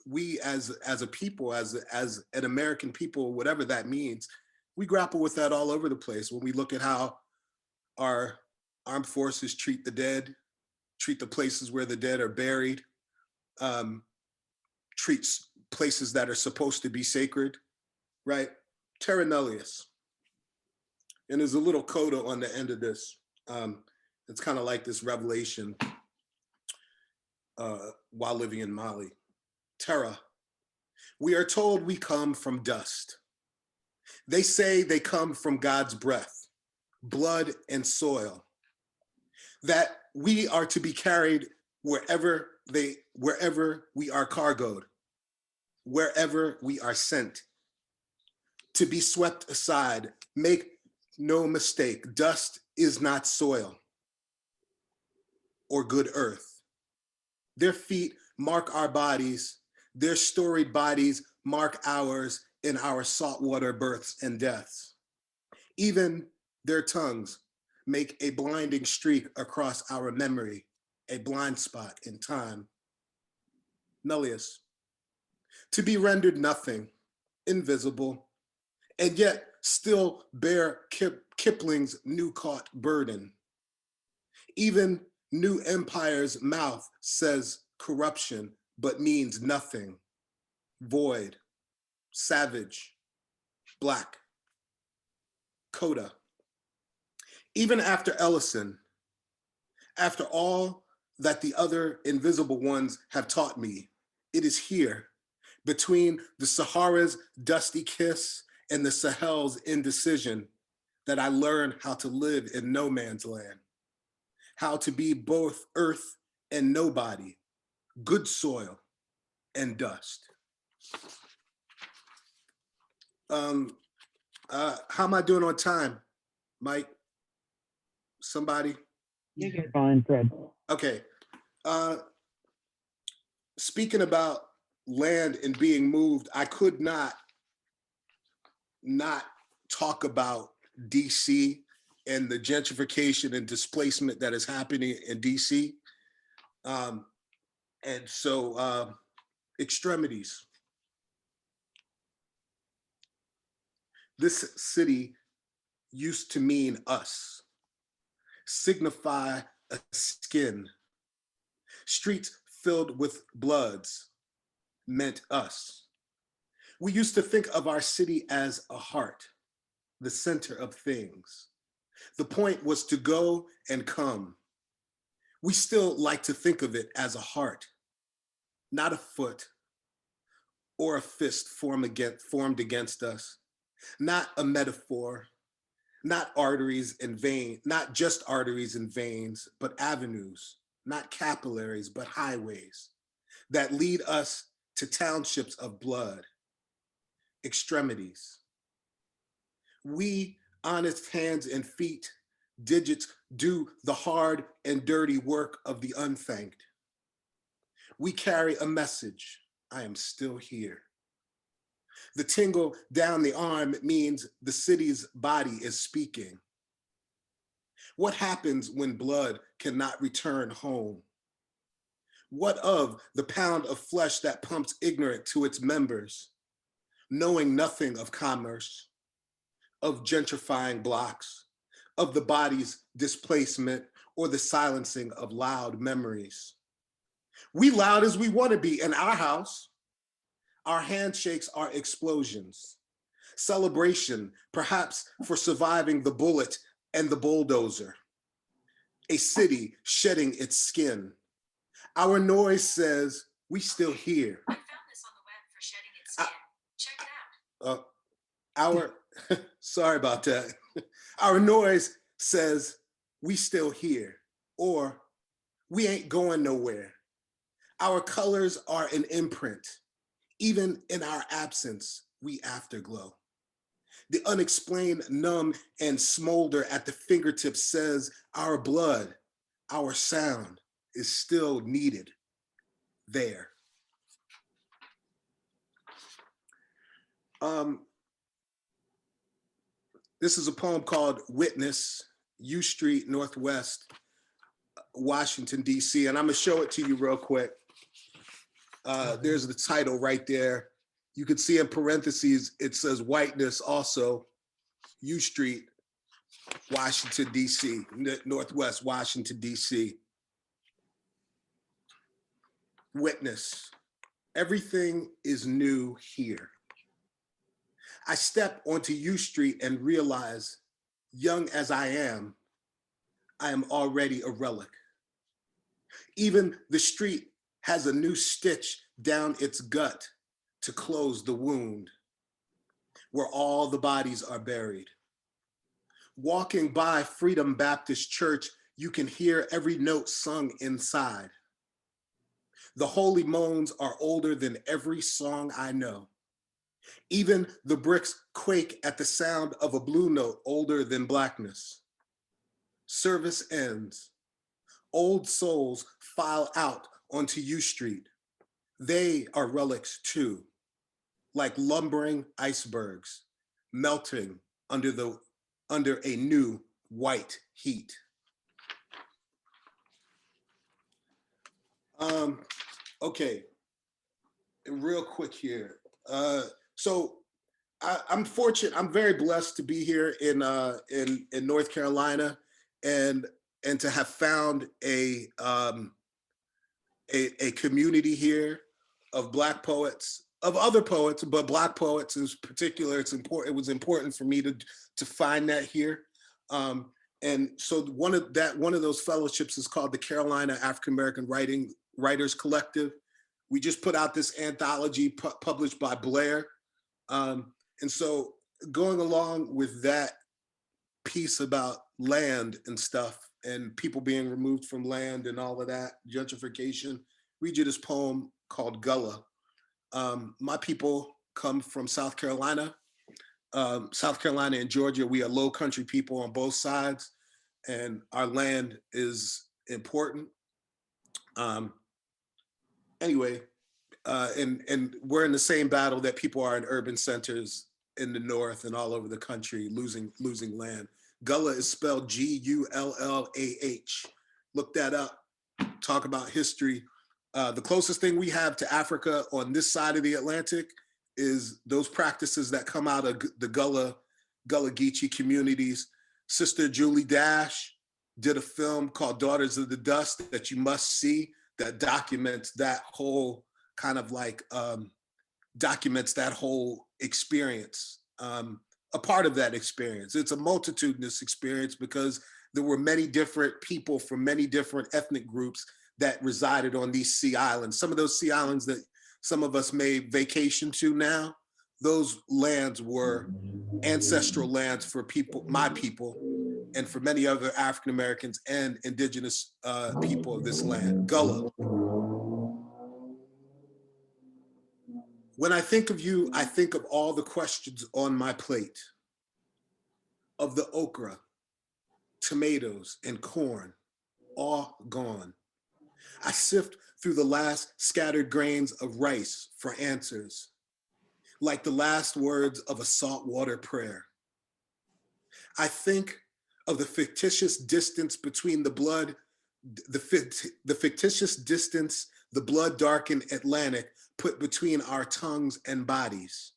we as a people, as an American people, whatever that means, we grapple with that all over the place when we look at how our armed forces treat the dead, treat the places where the dead are buried, treats places that are supposed to be sacred, right? Terra nullius. And there's a little coda on the end of this. It's kind of like this revelation while living in Mali. Terra. We are told we come from dust. They say they come from God's breath, blood and soil, that we are to be carried wherever we are cargoed, wherever we are sent, to be swept aside. Make no mistake, dust is not soil or good earth. Their feet mark our bodies, their storied bodies mark ours in our saltwater births and deaths. Even their tongues make a blinding streak across our memory, a blind spot in time. Nullius. To be rendered nothing, invisible, and yet still bear Kipling's new caught burden. Even New Empire's mouth says corruption, but means nothing. Void, savage, black. Coda. Even after Ellison, after all that the other invisible ones have taught me, it is here, between the Sahara's dusty kiss and the Sahel's indecision, that I learn how to live in no man's land, how to be both earth and nobody, good soil and dust. How am I doing on time, Mike? Somebody? You're good. Fine, Fred. Okay. Speaking about land and being moved, I could not talk about DC and the gentrification and displacement that is happening in DC. And so extremities. This city used to mean us, signify a skin. Streets filled with bloods meant us. We used to think of our city as a heart, the center of things, The point was to go and come. We still like to think of it as a heart, not a foot or a fist formed against us, not a metaphor, not arteries and veins, not just arteries and veins, but avenues, not capillaries, but highways that lead us to townships of blood, extremities. We, honest hands and feet, digits, do the hard and dirty work of the unthanked. We carry a message. I am still here. The tingle down the arm means the city's body is speaking. What happens when blood cannot return home? What of the pound of flesh that pumps ignorant to its members, knowing nothing of commerce, of gentrifying blocks, of the body's displacement or the silencing of loud memories? We loud as we want to be in our house. Our handshakes are explosions. Celebration, perhaps for surviving the bullet and the bulldozer. A city shedding its skin. Our noise says, we still here. I found this on the web for shedding its skin. Check it out. Sorry about that. Our noise says, we still here, or we ain't going nowhere. Our colors are an imprint. Even in our absence, we afterglow. The unexplained numb and smolder at the fingertips says our blood, our sound is still needed there. This is a poem called Witness, U Street, Northwest, Washington, D.C. And I'm gonna show it to you real quick. There's the title right there. You can see in parentheses, it says whiteness also, U Street, Washington, D.C., Northwest Washington, D.C. Witness, everything is new here. I step onto U Street and realize, young as I am already a relic. Even the street has a new stitch down its gut to close the wound, where all the bodies are buried. Walking by Freedom Baptist Church, you can hear every note sung inside. The holy moans are older than every song I know. Even the bricks quake at the sound of a blue note older than blackness. Service ends. Old souls file out onto U Street. They are relics too, like lumbering icebergs, melting under a new white heat. Okay, real quick here. So I'm fortunate, I'm very blessed to be here in North Carolina and to have found a community here of Black poets, of other poets, but Black poets in particular. It was important for me to find that here. And so one of those fellowships is called the Carolina African American Writers Collective. We just put out this anthology published by Blair. And so going along with that piece about land and stuff and people being removed from land and all of that, gentrification, read you this poem called Gullah. My people come from South Carolina. South Carolina and Georgia, we are low country people on both sides, and our land is important. Anyway, and we're in the same battle that people are in urban centers in the North and all over the country, losing land. Gullah is spelled G-U-L-L-A-H. Look that up, talk about history. The closest thing we have to Africa on this side of the Atlantic is those practices that come out of the Gullah Geechee communities. Sister Julie Dash did a film called Daughters of the Dust that you must see, that documents that whole kind of like, documents that whole experience a part of that experience. It's a multitudinous experience because there were many different people from many different ethnic groups that resided on these sea islands. Some of those sea islands that some of us may vacation to now, those lands were ancestral lands for people, my people, and for many other African Americans and indigenous people of this land. Gullah. When I think of you, I think of all the questions on my plate, of the okra, tomatoes, and corn, all gone. I sift through the last scattered grains of rice for answers, like the last words of a saltwater prayer. I think of the fictitious distance between the blood, the fictitious distance the blood-darkened Atlantic put between our tongues and bodies.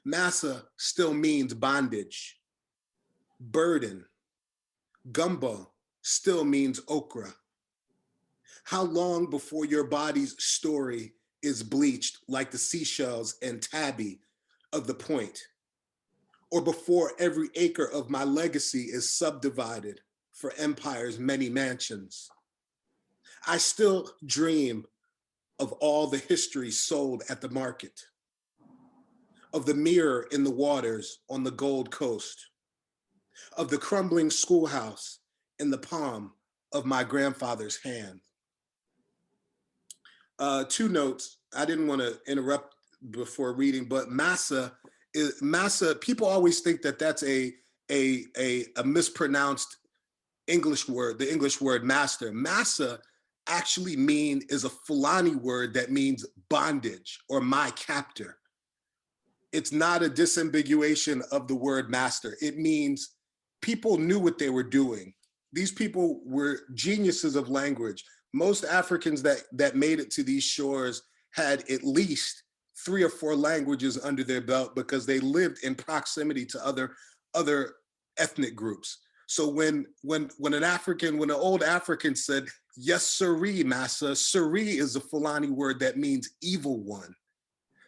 Massa still means bondage. Burden. Gumbo still means okra. How long before your body's story is bleached like the seashells and tabby of the point? Or before every acre of my legacy is subdivided for empire's many mansions? I still dream of all the history sold at the market, of the mirror in the waters on the Gold Coast, of the crumbling schoolhouse in the palm of my grandfather's hand. Two notes, I didn't want to interrupt before reading, but massa, people always think that that's a mispronounced English word, the English word master. Massa actually is a Fulani word that means bondage or my captor. It's not a disambiguation of the word master. It means people knew what they were doing. These people were geniuses of language. Most Africans that made it to these shores had at least 3 or 4 languages under their belt because they lived in proximity to other ethnic groups. So when an old African said, yes, siree, massa, siree is a Fulani word that means evil one.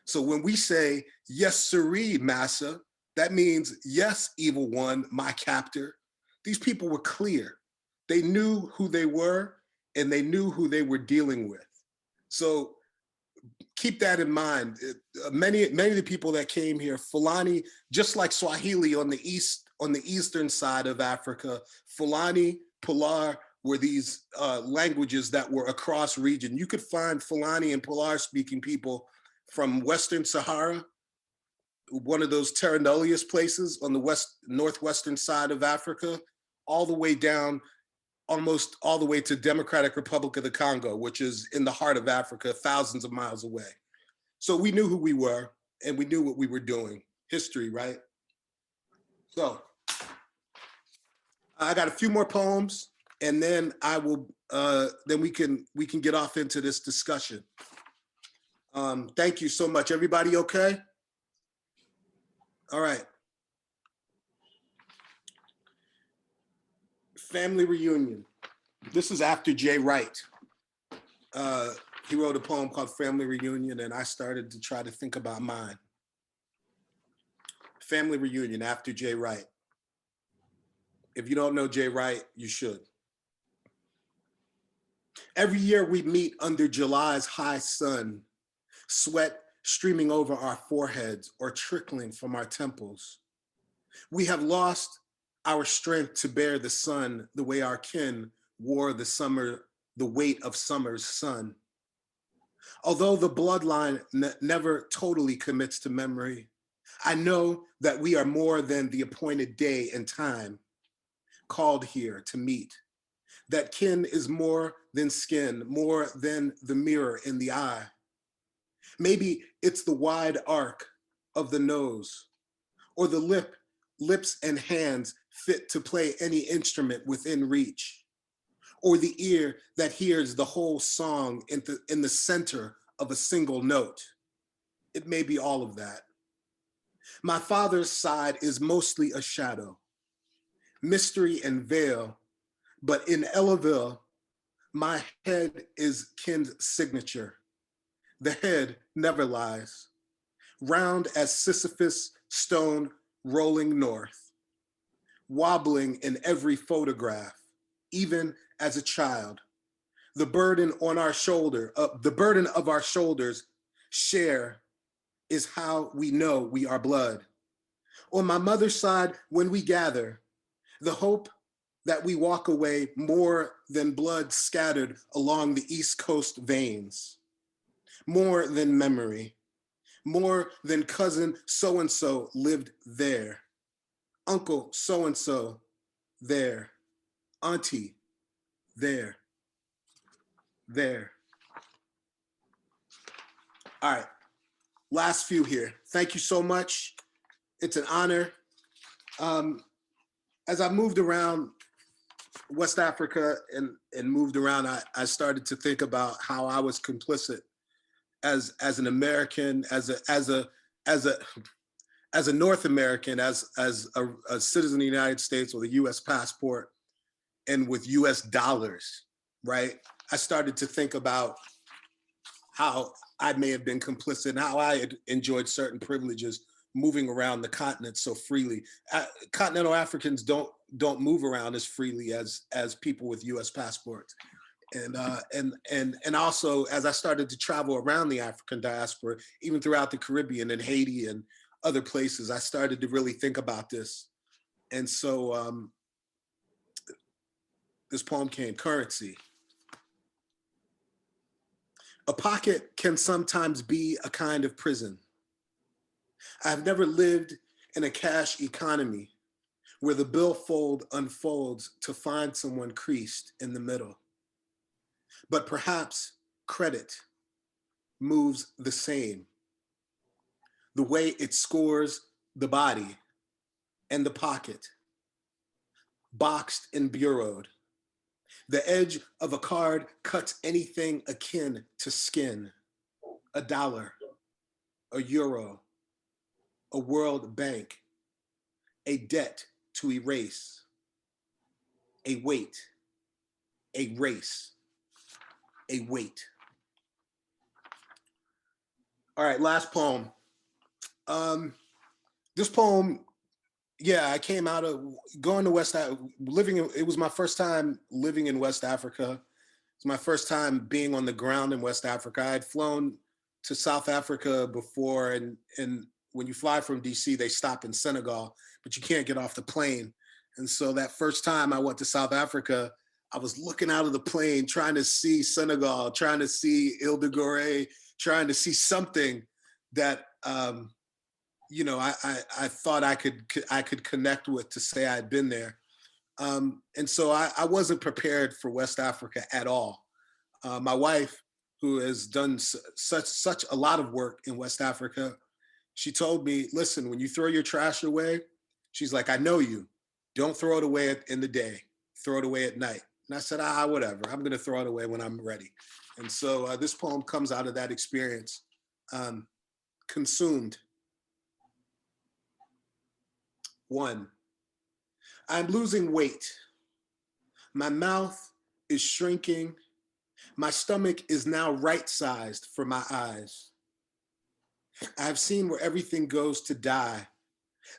So when we say, yes, siree, massa, that means, yes, evil one, my captor. These people were clear. They knew who they were and they knew who they were dealing with. So keep that in mind. Many of the people that came here, Fulani, just like Swahili on the eastern side of Africa, Fulani, Pular were these languages that were across region. You could find Fulani and Pular speaking people from Western Sahara, one of those terra nullius places on the northwestern side of Africa, all the way down, almost all the way to Democratic Republic of the Congo, which is in the heart of Africa, thousands of miles away. So we knew who we were and we knew what we were doing. History, right? So I got a few more poems and then I will, then we can get off into this discussion. Thank you so much. Everybody okay? All right. Family reunion. This is after Jay Wright. He wrote a poem called Family Reunion, and I started to try to think about mine. Family reunion after Jay Wright. If you don't know Jay Wright, you should. Every year we meet under July's high sun, sweat streaming over our foreheads or trickling from our temples. We have lost our strength to bear the sun the way our kin wore the weight of summer's sun. Although the bloodline never totally commits to memory, I know that we are more than the appointed day and time called here to meet. That kin is more than skin, more than the mirror in the eye. Maybe it's the wide arc of the nose or the lips and hands fit to play any instrument within reach, or the ear that hears the whole song in the center of a single note. It may be all of that. My father's side is mostly a shadow, mystery and veil, but in Ellaville, my head is kin's signature. The head never lies. Round as Sisyphus stone rolling north, wobbling in every photograph, even as a child. The burden on our shoulder, the burden of our shoulders share is how we know we are blood. On my mother's side, when we gather, the hope that we walk away more than blood scattered along the East Coast veins, more than memory, more than cousin so-and-so lived there, uncle so-and-so there, auntie there. All right, last few here. Thank you so much. It's an honor. As I moved around West Africa and moved around, I started to think about how I was complicit as an American, as a North American, as a citizen of the United States with a U.S. passport and with U.S. dollars, right? I started to think about how I may have been complicit and how I had enjoyed certain privileges moving around the continent so freely. Continental Africans don't move around as freely as people with U.S. passports. And also, as I started to travel around the African diaspora, even throughout the Caribbean and Haiti and other places, I started to really think about this. And so this poem came, Currency. A pocket can sometimes be a kind of prison. I've never lived in a cash economy where the billfold unfolds to find someone creased in the middle. But perhaps credit moves the same. The way it scores the body and the pocket, boxed and bureaued. The edge of a card cuts anything akin to skin, a dollar, a euro, a World Bank, a debt to erase, a weight, a race, a weight. All right, last poem. This poem, yeah, I came out of going to West Africa, it was my first time living in West Africa. It's my first time being on the ground in West Africa. I had flown to South Africa before, and when you fly from DC, they stop in Senegal, but you can't get off the plane. And so that first time I went to South Africa, I was looking out of the plane, trying to see Senegal, trying to see Ile de Gorée, trying to see something that you know, I thought I could connect with to say I'd been there. And so I wasn't prepared for West Africa at all. My wife, who has done such a lot of work in West Africa, she told me, listen, when you throw your trash away, she's like, I know you. Don't throw it away in the day. Throw it away at night. And I said, whatever. I'm going to throw it away when I'm ready. And so this poem comes out of that experience. Consumed. 1. I'm losing weight. My mouth is shrinking. My stomach is now right-sized for my eyes. I've seen where everything goes to die.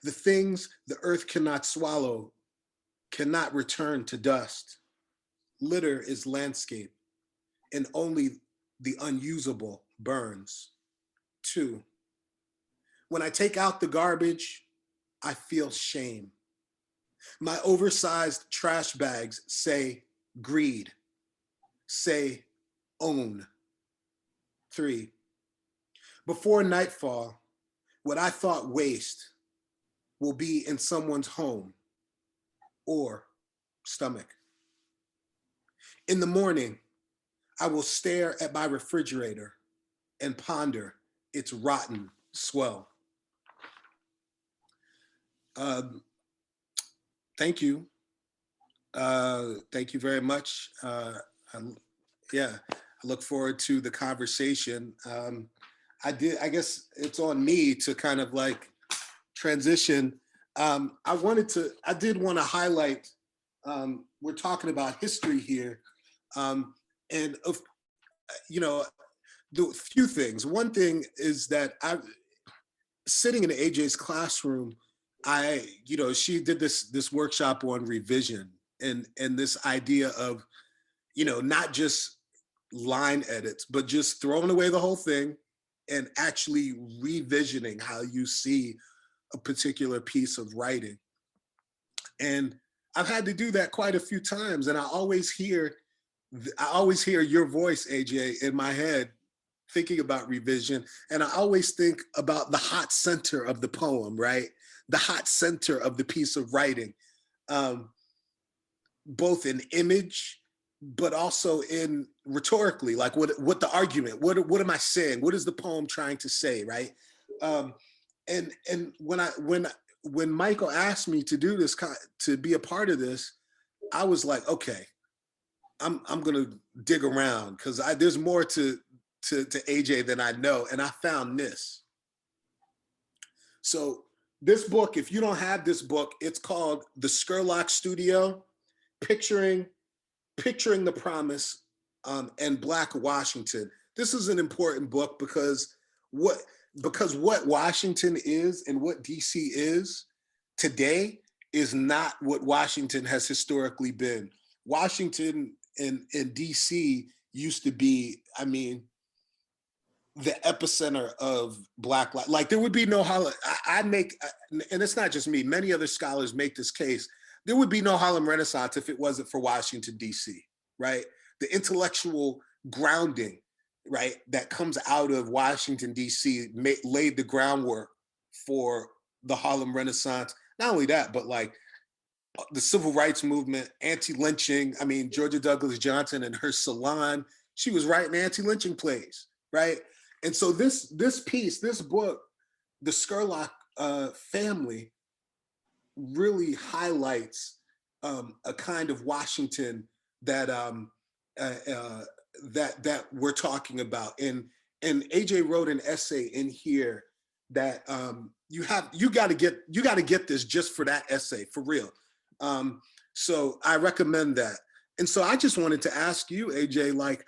The things the earth cannot swallow cannot return to dust. Litter is landscape, and only the unusable burns. 2. When I take out the garbage, I feel shame. My oversized trash bags say greed, say own. 3. Before nightfall, what I thought waste will be in someone's home or stomach. In the morning, I will stare at my refrigerator and ponder its rotten swell. Thank you. Thank you very much. I look forward to the conversation. I guess it's on me to kind of like transition. I did want to highlight, we're talking about history here. And of, you know, the few things. One thing is that sitting in AJ's classroom, she did this workshop on revision and this idea of, not just line edits, but just throwing away the whole thing and actually revisioning how you see a particular piece of writing. And I've had to do that quite a few times, and I always hear your voice, AJ, in my head thinking about revision, and I always think about the hot center of the poem, right? The hot center of the piece of writing, both in image, but also in rhetorically, like what the argument, what am I saying? What is the poem trying to say, right? And when Michael asked me to do this, to be a part of this, I was like, okay, I'm gonna dig around because there's more to AJ than I know, and I found this. So this book, if you don't have this book, it's called The Scurlock Studio: Picturing the Promise and Black Washington. This is an important book because what Washington is and what DC is today is not what Washington has historically been. Washington and DC used to be, I mean, the epicenter of Black life. Like there would be no and it's not just me, many other scholars make this case, there would be no Harlem Renaissance if it wasn't for Washington, DC, right? The intellectual grounding, right, that comes out of Washington, DC laid the groundwork for the Harlem Renaissance. Not only that, but like the civil rights movement, anti-lynching. I mean, Georgia Douglas Johnson and her salon, she was writing anti-lynching plays, right? And so this book, The Scurlock Family, really highlights a kind of Washington that that we're talking about. And AJ wrote an essay in here that you got to get this just for that essay, for real. So I recommend that. And so I just wanted to ask you, AJ, like,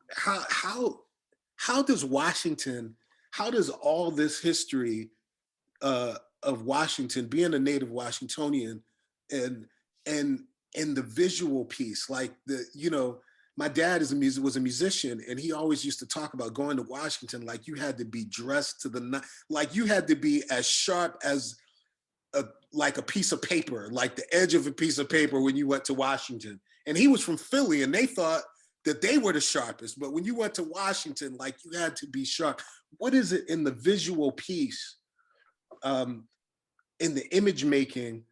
how does Washington, how does all this history of Washington, being a native Washingtonian, and the visual piece, like my dad was a musician, and he always used to talk about going to Washington like you had to be dressed to the like you had to be as sharp as like a piece of paper, like the edge of a piece of paper when you went to Washington. And he was from Philly, and they thought that they were the sharpest. But when you went to Washington, like you had to be sharp. What is it in the visual piece, in the image making,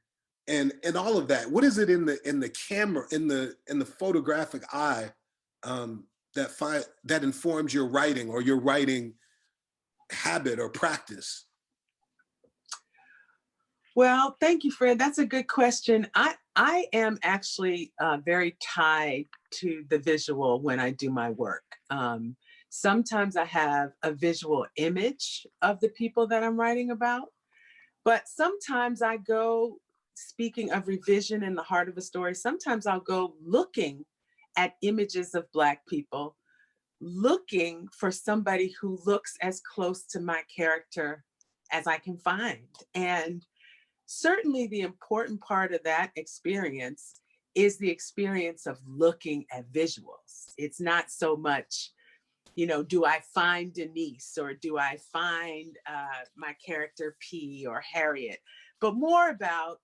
and all of that? What is it in the camera, in the photographic eye, that informs your writing or your writing habit or practice? Well, thank you, Fred. That's a good question. I am actually very tied to the visual when I do my work. Sometimes I have a visual image of the people that I'm writing about, but sometimes I go, speaking of revision in the heart of a story, sometimes I'll go looking at images of Black people, looking for somebody who looks as close to my character as I can find. And certainly the important part of that experience is the experience of looking at visuals. It's not so much, do I find Denise or do I find my character P or Harriet, but more about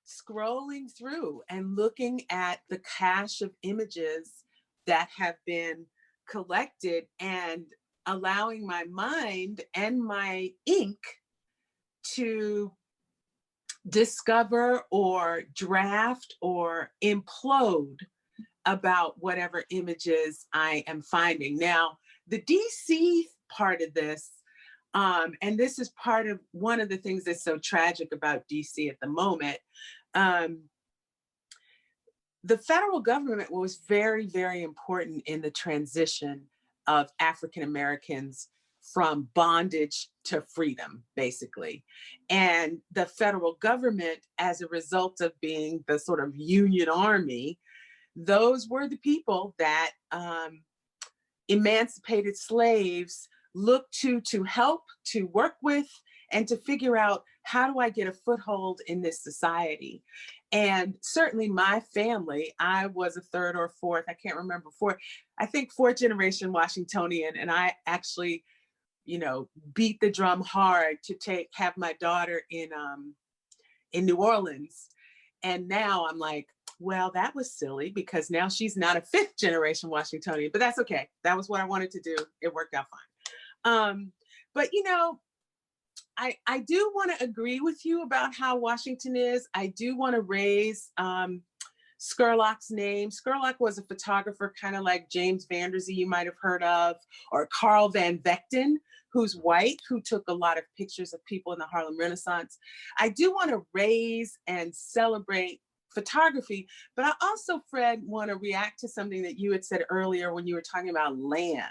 scrolling through and looking at the cache of images that have been collected and allowing my mind and my ink to discover or draft or implode about whatever images I am finding. Now, the DC part of this, and this is part of one of the things that's so tragic about DC at the moment, the federal government was very, very important in the transition of African Americans from bondage to freedom, basically. And the federal government, as a result of being the sort of Union Army, those were the people that emancipated slaves looked to help, to work with, and to figure out, how do I get a foothold in this society? And certainly my family, I was a third or fourth, I can't remember, I think fourth generation Washingtonian. And I actually, beat the drum hard to have my daughter in New Orleans. And now I'm like, well, that was silly, because now she's not a fifth generation Washingtonian, but that's okay. That was what I wanted to do. It worked out fine. But I do want to agree with you about how Washington is. I do want to raise Scurlock's name. Scurlock was a photographer, kind of like James Van Der Zee, you might have heard of, or Carl Van Vechten, who's white, who took a lot of pictures of people in the Harlem Renaissance. I do want to raise and celebrate photography, but I also, Fred, want to react to something that you had said earlier when you were talking about land,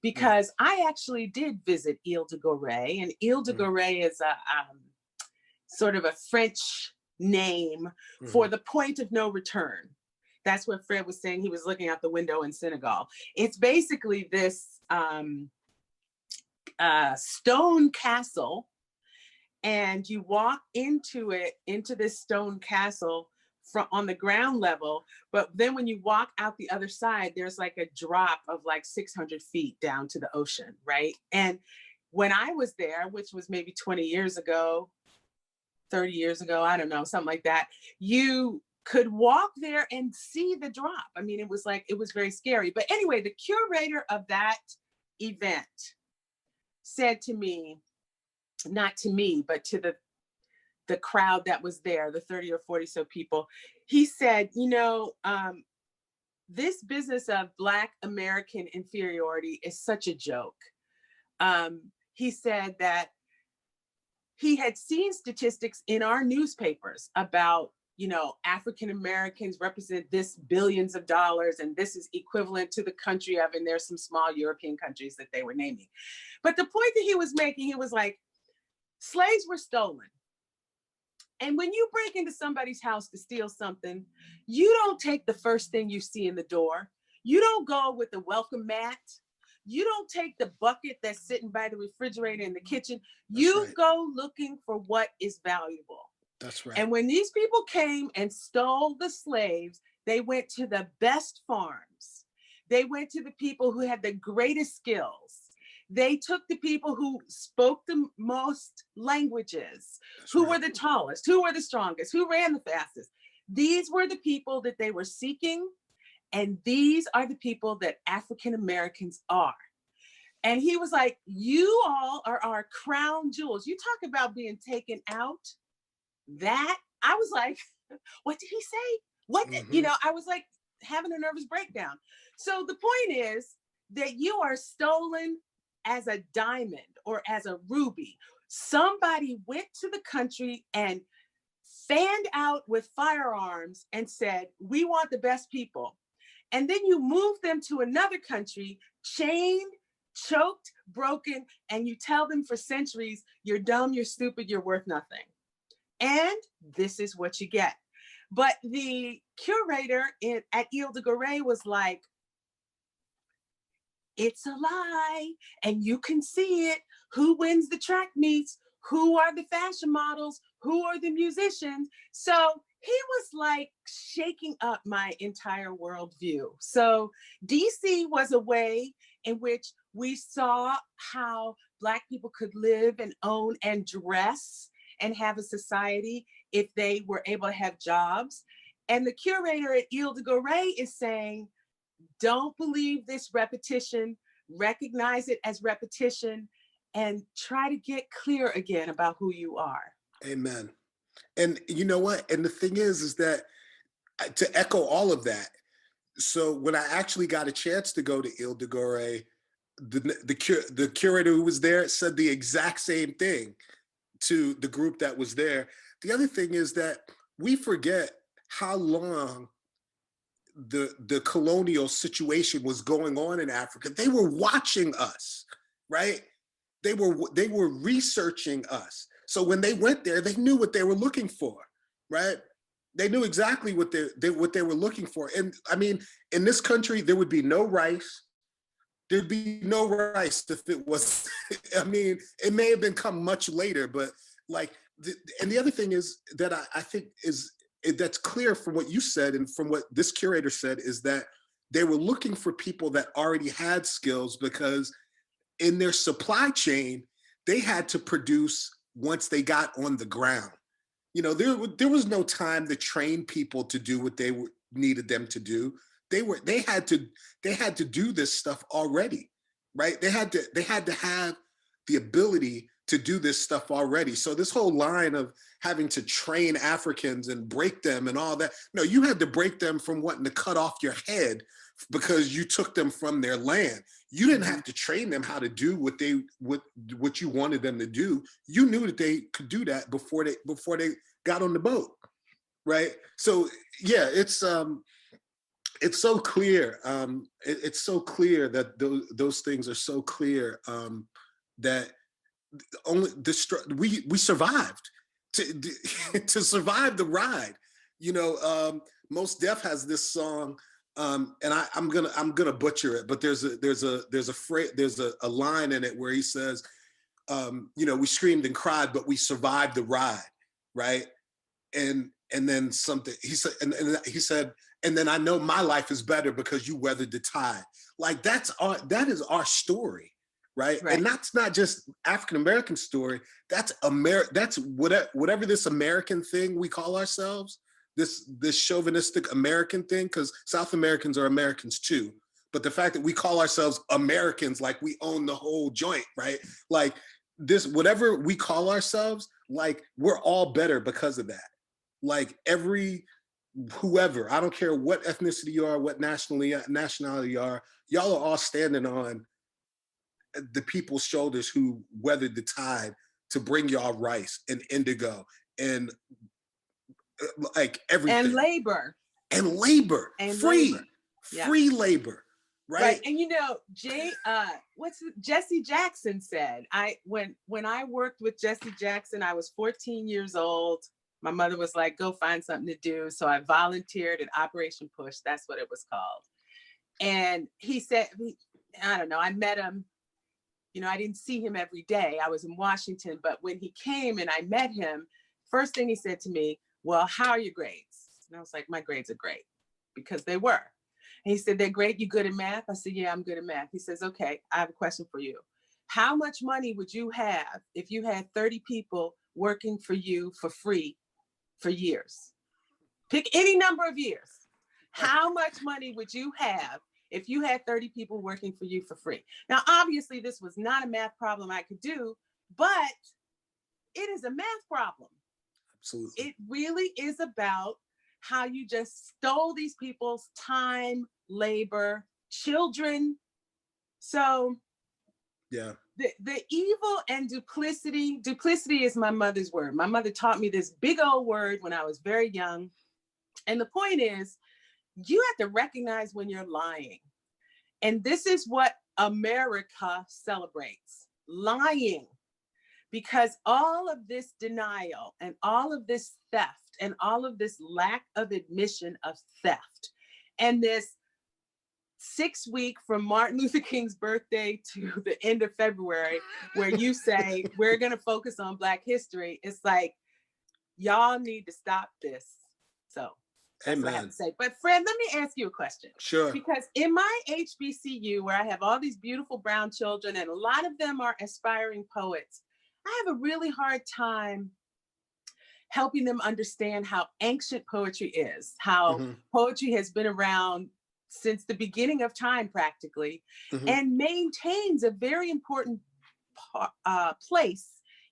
because I actually did visit Ile de Gorée, and Ile de Gorée is a sort of a French name for the point of no return. That's what Fred was saying. He was looking out the window in Senegal. It's basically this stone castle, and you walk into this stone castle on the ground level, but then when you walk out the other side, there's like a drop of like 600 feet down to the ocean, right? And when I was there, which was maybe 20 years ago, 30 years ago, I don't know, something like that, you could walk there and see the drop. I mean, it was very scary. But anyway, the curator of that event said to me, not to me, but to the crowd that was there, the 30 or 40 so people, he said, this business of Black American inferiority is such a joke. He said that he had seen statistics in our newspapers about, African Americans represent this billions of dollars, and this is equivalent to the country of, and there's some small European countries that they were naming. But the point that he was making, he was like, slaves were stolen. And when you break into somebody's house to steal something, you don't take the first thing you see in the door. You don't go with the welcome mat. You don't take the bucket that's sitting by the refrigerator in the kitchen. You go looking for what is valuable. That's right. And when these people came and stole the slaves, they went to the best farms. They went to the people who had the greatest skills. They took the people who spoke the most languages, who were the tallest, who were the strongest, who ran the fastest. These were the people that they were seeking. And these are the people that African Americans are. And he was like, you all are our crown jewels. You talk about being taken out. That, I was like, what did he say? What, I was like having a nervous breakdown. So the point is that you are stolen as a diamond or as a ruby. Somebody went to the country and fanned out with firearms and said, we want the best people. And then you move them to another country, chained, choked, broken, and you tell them for centuries, you're dumb, you're stupid, you're worth nothing. And this is what you get. But the curator at Ile de Gorée was like, it's a lie, and you can see it. Who wins the track meets? Who are the fashion models? Who are the musicians? So he was like shaking up my entire worldview. So DC was a way in which we saw how Black people could live and own and dress and have a society if they were able to have jobs. And the curator at Ile de Gorée is saying, don't believe this repetition, recognize it as repetition, and try to get clear again about who you are. Amen. And you know what? And the thing is that to echo all of that, so when I actually got a chance to go to Ile de Gorée, the curator who was there said the exact same thing to the group that was there. The other thing is that we forget how long the colonial situation was going on in Africa. They were watching us, right? They were researching us. So when they went there, they knew what they were looking for, right? They knew exactly what they were looking for. And I mean, in this country, there would be no rice, there'd be no rice if it was, I mean, it may have been come much later, but like, and the other thing is that I think that's clear from what you said and from what this curator said, is that they were looking for people that already had skills, because in their supply chain, they had to produce once they got on the ground. You know, there was no time to train people to do what they needed them to do. They had to do this stuff already, right? They had to have the ability to do this stuff already. So this whole line of having to train Africans and break them and all that, no, you had to break them from wanting to cut off your head because you took them from their land. You didn't have to train them how to do what you wanted them to do. You knew that they could do that before they got on the boat, right? So yeah, it's so clear. It's so clear that those things are so clear, that only we survived to survive the ride. You know, Mos Def has this song, and I'm gonna butcher it, but there's a phrase, there's a line in it where he says, you know, we screamed and cried, but we survived the ride, right? And then something he said, and he said, and then I know my life is better because you weathered the tide. Like that is our story, right? And that's not just African American story. That's That's whatever this American thing we call ourselves. This chauvinistic American thing, because South Americans are Americans too. But the fact that we call ourselves Americans, like we own the whole joint, right? Like this, whatever we call ourselves, like we're all better because of that. Like whoever, I don't care what ethnicity you are, what nationality you are, y'all are all standing on the people's shoulders who weathered the tide to bring y'all rice and indigo and like everything. And labor. Free labor. Right. And you know, Jesse Jackson said, when I worked with Jesse Jackson, I was 14 years old. My mother was like, go find something to do. So I volunteered at Operation Push. That's what it was called. And he said, I don't know, I met him. You know, I didn't see him every day. I was in Washington, but when he came and I met him, first thing he said to me, well, how are your grades? And I was like, my grades are great, because they were. And he said, they're great. You good at math? I said, yeah, I'm good at math. He says, okay, I have a question for you. How much money would you have if you had 30 people working for you for free for years? Pick any number of years. How much money would you have if you had 30 people working for you for free? Now, obviously, this was not a math problem I could do, but it is a math problem. Absolutely. It really is about how you just stole these people's time, labor, children. So yeah, the evil and duplicity is my mother's word. My mother taught me this big old word when I was very young. And the point is, you have to recognize when you're lying. And this is what America celebrates, lying. Because all of this denial and all of this theft and all of this lack of admission of theft and this 6 week from Martin Luther King's birthday to the end of February, where you say, we're going to focus on Black history. It's like, y'all need to stop this. So that's what I have to say. But Fred, let me ask you a question. Sure. Because in my HBCU, where I have all these beautiful brown children, and a lot of them are aspiring poets, I have a really hard time helping them understand how ancient poetry is, how poetry has been around since the beginning of time practically, and maintains a very important place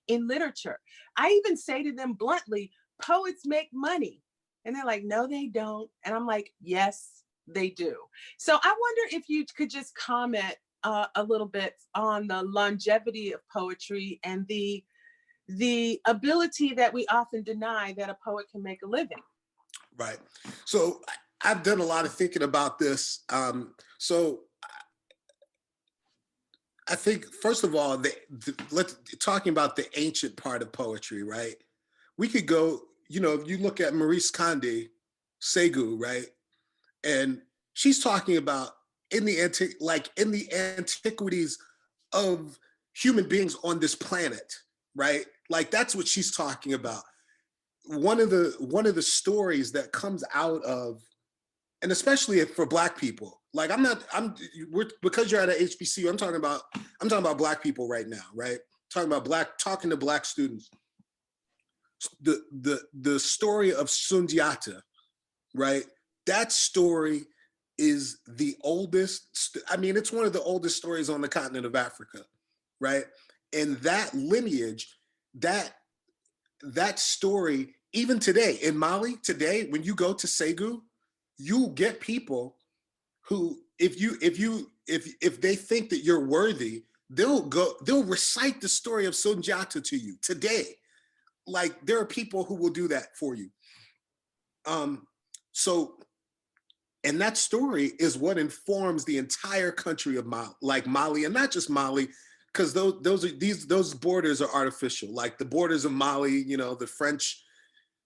in literature. I even say to them bluntly, poets make money. And they're like, no, they don't. And I'm like, yes, they do. So I wonder if you could just comment a little bit on the longevity of poetry and the ability that we often deny that a poet can make a living. Right. So I've done a lot of thinking about this. So I think, first of all, let's talking about the ancient part of poetry, right? We could go, you know, if you look at Maurice Condé, Segu, right? And she's talking about in the antiquities of human beings on this planet, right? Like that's what she's talking about. One of the stories that comes out of, and especially for Black people, like because you're at an HBCU, I'm talking about Black people right now, right? Talking to Black students. The story of Sundiata, right? That story is the oldest, I mean, it's one of the oldest stories on the continent of Africa, right? And that lineage, that story, even today in Mali, today, when you go to Segu, you get people who, if they think that you're worthy, they'll recite the story of Sundiata to you today. Like there are people who will do that for you. So, and that story is what informs the entire country of Mali, and not just Mali, because those borders are artificial. Like the borders of Mali, you know, the French,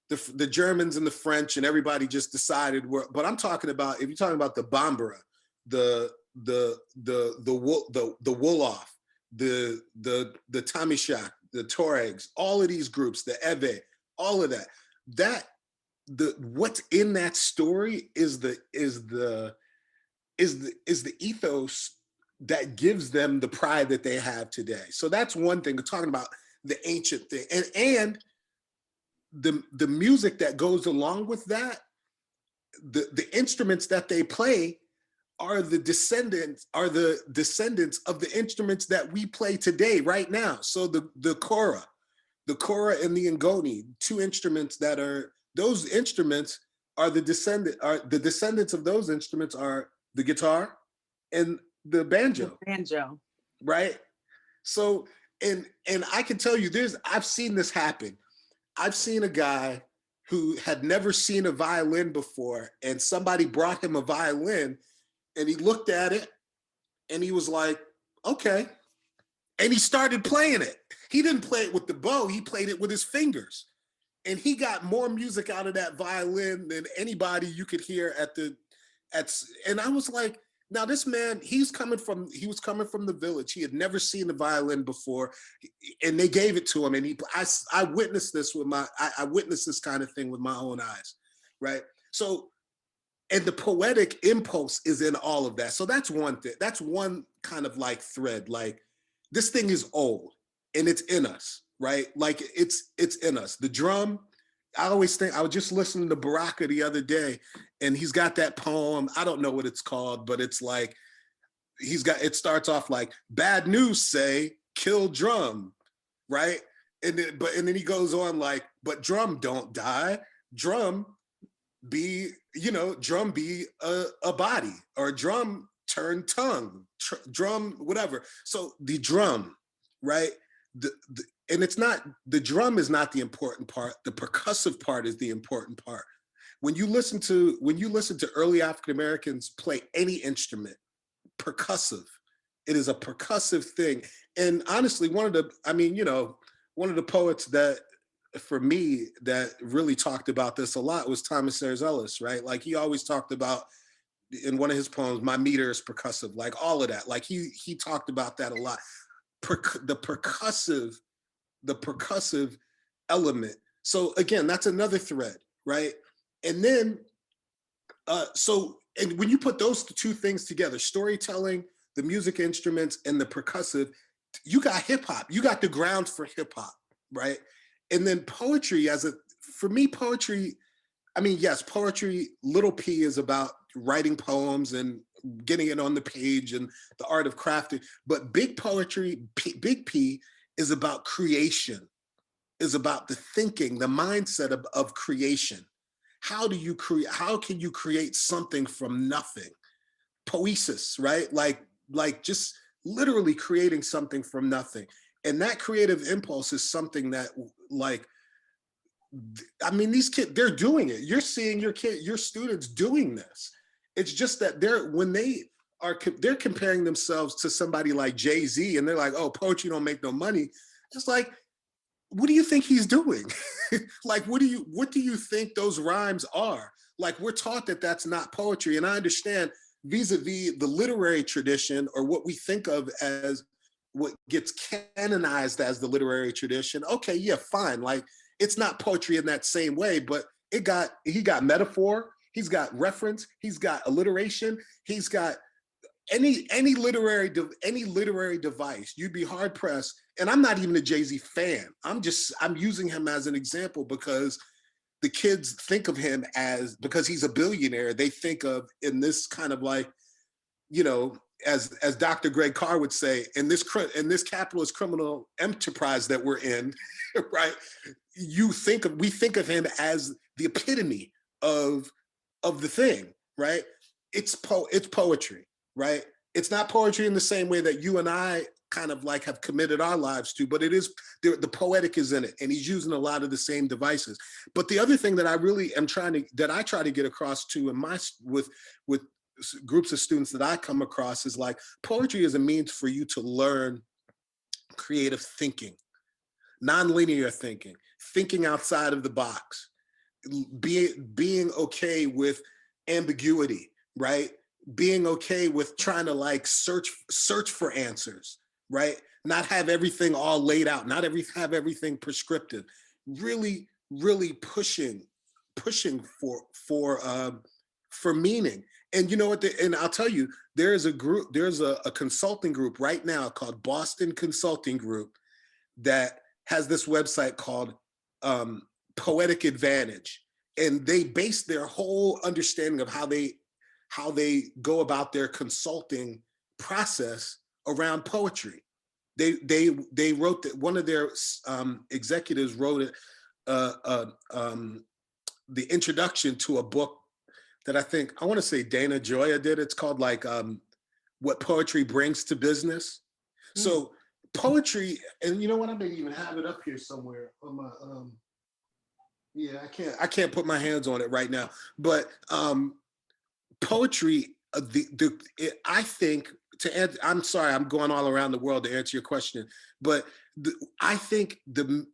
the Germans and the French, and everybody just decided where. But I'm talking about, if you're talking about the Bambara, the Wolof, the Tamishak, the Tuaregs, all of these groups, the Ewe, all of that. What's in that story is the ethos that gives them the pride that they have today. So that's one thing. We're talking about the ancient thing, and the music that goes along with that. The instruments that they play are the descendants of the instruments that we play today, right now. So the kora and the ngoni, two instruments that are. Those instruments are the descendants of those instruments are the guitar and the banjo. Right? So, and I can tell you I've seen this happen. I've seen a guy who had never seen a violin before, and somebody brought him a violin, and he looked at it and he was like, okay. And he started playing it. He didn't play it with the bow, he played it with his fingers. And he got more music out of that violin than anybody you could hear and I was like, now this man, he was coming from the village. He had never seen the violin before, and they gave it to him. And I witnessed this I witnessed this kind of thing with my own eyes, right? So, and the poetic impulse is in all of that. So that's one thing. That's one kind of like thread. Like this thing is old and it's in us. Right? Like it's in us. The drum, I always think, I was just listening to Baraka the other day, and he's got that poem, I don't know what it's called, but it's like, it starts off like, bad news say, kill drum, right? And then he goes on like, but drum don't die, drum be a body, or drum turn tongue, drum, whatever. So the drum, right? And it's not, the drum is not the important part. The percussive part is the important part. When you listen to early African Americans play any instrument, percussive, it is a percussive thing. And honestly, one of the poets that, for me, that really talked about this a lot was Thomas Sayers Ellis, right? Like he always talked about, in one of his poems, my meter is percussive, like all of that. Like he talked about that a lot. The percussive element. So again, that's another thread, right? And then, and when you put those two things together, storytelling, the music instruments, and the percussive, you got hip hop, you got the grounds for hip hop, right? And then poetry, for me, poetry, I mean, yes, poetry, little p is about writing poems and getting it on the page and the art of crafting, but big poetry, big P, is about creation, is about the thinking, the mindset of creation. How can you create something from nothing? Poesis, right? Like just literally creating something from nothing. And that creative impulse is something that, like, I mean, these kids, they're doing it. You're seeing your students doing this. It's just that they're comparing themselves to somebody like Jay-Z, and they're like, oh, poetry don't make no money. It's like, what do you think he's doing? Like, what do you think those rhymes are? Like, we're taught that that's not poetry. And I understand vis-a-vis the literary tradition, or what we think of as what gets canonized as the literary tradition. Okay, yeah, fine. Like, it's not poetry in that same way, but he got metaphor, he's got reference, he's got alliteration, he's got any literary device. You'd be hard pressed. And I'm not even a Jay-Z fan. I'm using him as an example because the kids think of him as, because he's a billionaire, they think of in this kind of like, you know, as Dr. Greg Carr would say, in this capitalist criminal enterprise that we're in, right? We think of him as the epitome of the thing, right? It's poetry, right? It's not poetry in the same way that you and I kind of like have committed our lives to, but it is, the poetic is in it, and he's using a lot of the same devices. But the other thing that I really am try to get across to in with groups of students that I come across is like, poetry is a means for you to learn creative thinking, nonlinear thinking outside of the box, being okay with ambiguity, right? Being okay with trying to like search for answers, right? Not have everything all laid out, have everything prescriptive. Really, really pushing for meaning. And you know what? And I'll tell you, there's a consulting group right now called Boston Consulting Group that has this website called Poetic Advantage, and they base their whole understanding of how they go about their consulting process around poetry. They wrote that, one of their executives wrote it, the introduction to a book that I want to say Dana Joya did. It's called like What Poetry Brings to Business. So poetry, and you know what, I may even have it up here somewhere on my yeah, I can't put my hands on it right now, but poetry, I think, to answer, I'm sorry, I'm going all around the world to answer your question, but I think the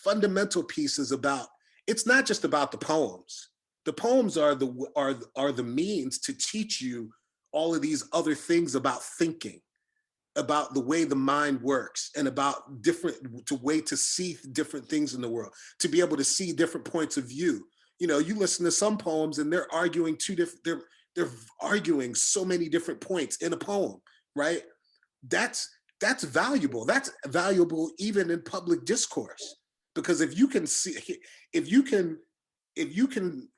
fundamental piece is about, it's not just about the poems. The poems are the means to teach you all of these other things about thinking, about the way the mind works, and about way to see different things in the world, to be able to see different points of view. You know, you listen to some poems and they're arguing they're arguing so many different points in a poem, right? That's valuable. That's valuable even in public discourse, because if you can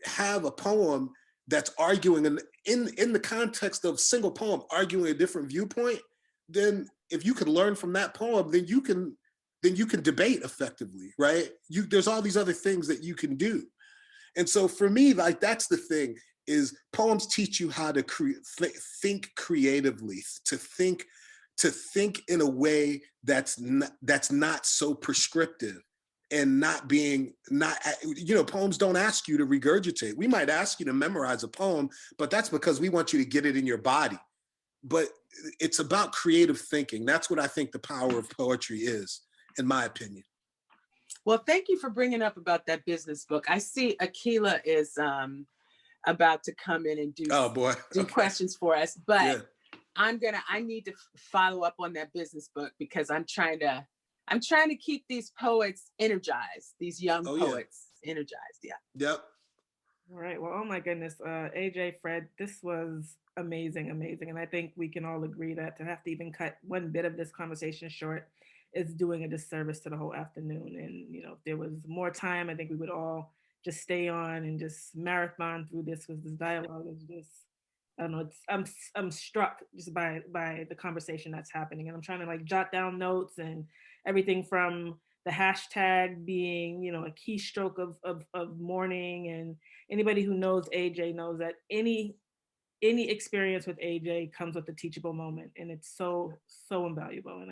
have a poem that's arguing in the context of single poem, arguing a different viewpoint, then if you can learn from that poem, then you can debate effectively, right? There's all these other things that you can do. And so for me, like, that's the thing, is poems teach you how to think creatively, to think in a way that's not so prescriptive, and poems don't ask you to regurgitate. We might ask you to memorize a poem, but that's because we want you to get it in your body. But it's about creative thinking. That's what I think the power of poetry is, in my opinion. Well, thank you for bringing up about that business book. I see Akila is about to come in and do questions for us, but yeah. I need to follow up on that business book, because I'm trying to keep these poets energized, these young poets energized. Yeah. Yep. All right. Well, oh my goodness, AJ, Fred, this was amazing. And I think we can all agree that to have to even cut one bit of this conversation short is doing a disservice to the whole afternoon. And, you know, if there was more time, I think we would all just stay on and just marathon through this, because this dialogue is just, I don't know, I'm struck just by the conversation that's happening. And I'm trying to like jot down notes, and everything from the hashtag being, you know, a keystroke of mourning. And anybody who knows AJ knows that any experience with AJ comes with a teachable moment, and it's so invaluable. And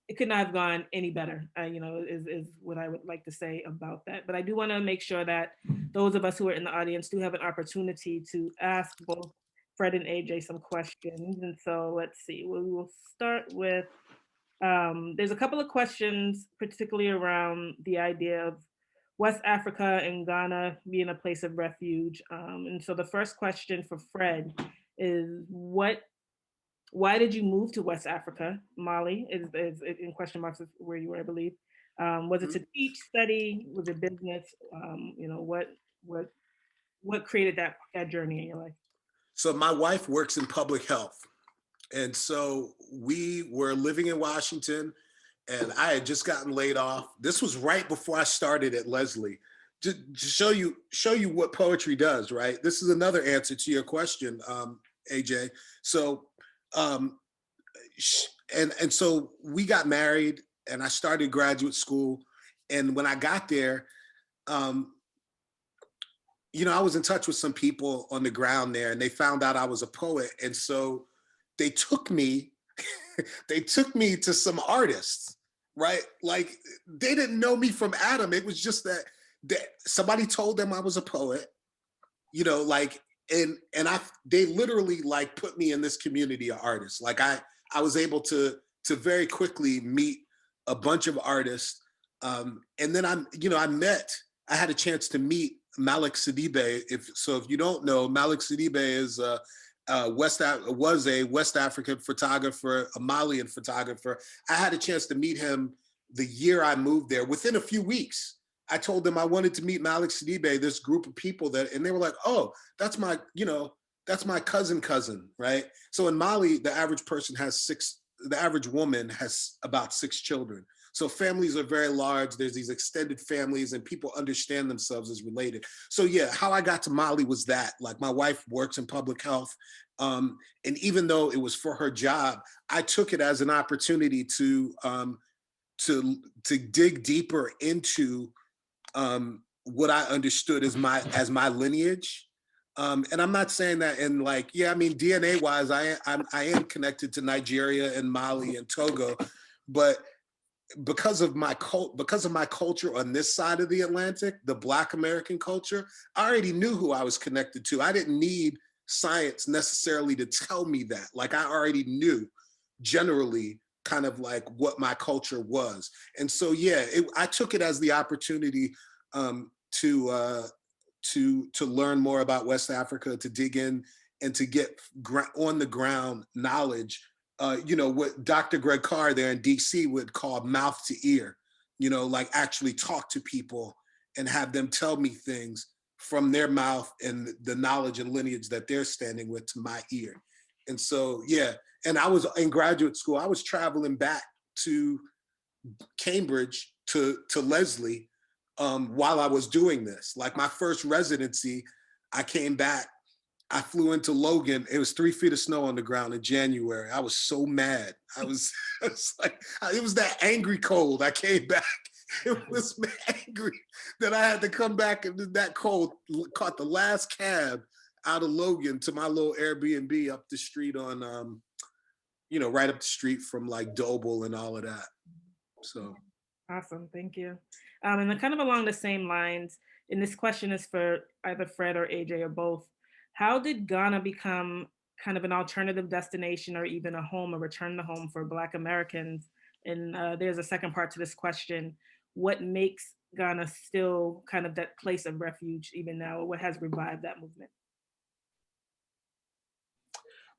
it could not have gone any better, is what I would like to say about that. But I do want to make sure that those of us who are in the audience do have an opportunity to ask both Fred and AJ some questions. And so let's see, we will start with, there's a couple of questions, particularly around the idea of West Africa and Ghana being a place of refuge. And so the first question for Fred is why did you move to West Africa? Mali is in question marks is where you were, I believe. Was it to teach, study? Was it business? What created that journey in your life? So my wife works in public health. And so we were living in Washington and I had just gotten laid off. This was right before I started at Leslie. To show you what poetry does, right? This is another answer to your question, AJ. So, and so we got married and I started graduate school. And when I got there, I was in touch with some people on the ground there and they found out I was a poet. And so they took me, they took me to some artists, right? Like they didn't know me from Adam. It was just that somebody told them I was a poet, they literally like put me in this community of artists. Like I was able to very quickly meet a bunch of artists. And then I had a chance to meet Malik Sidibe. If you don't know, Malik Sidibe is was a West African photographer, a Malian photographer. I had a chance to meet him the year I moved there. Within a few weeks, I told them I wanted to meet Malik Sidibe, this group of people and they were like, oh, that's my cousin, right? So in Mali, the average woman has about 6 children. So families are very large. There's these extended families and people understand themselves as related. So yeah, how I got to Mali was that. Like my wife works in public health. And even though it was for her job, I took it as an opportunity to dig deeper into what I understood as my lineage. And I'm not saying that in DNA wise, I am connected to Nigeria and Mali and Togo, but because of my culture on this side of the Atlantic, the Black American culture, I already knew who I was connected to. I didn't need science necessarily to tell me that. Like I already knew generally kind of like what my culture was. And so, yeah, I took it as the opportunity to learn more about West Africa, to dig in and to get on the ground knowledge. What Dr. Greg Carr there in DC would call mouth to ear, like actually talk to people and have them tell me things from their mouth and the knowledge and lineage that they're standing with to my ear. And so, yeah, and I was in graduate school, I was traveling back to Cambridge to Leslie while I was doing this. Like my first residency, I came back, I flew into Logan. It was 3 feet of snow on the ground in January. I was so mad. It was that angry cold. I came back. It was angry that I had to come back and that cold. Caught the last cab out of Logan to my little Airbnb up the street on, right up the street from like Doble and all of that. So. Awesome, thank you. And then kind of along the same lines, and this question is for either Fred or AJ or both. How did Ghana become kind of an alternative destination or even a return to home for Black Americans? And there's a second part to this question. What makes Ghana still kind of that place of refuge even now? What has revived that movement?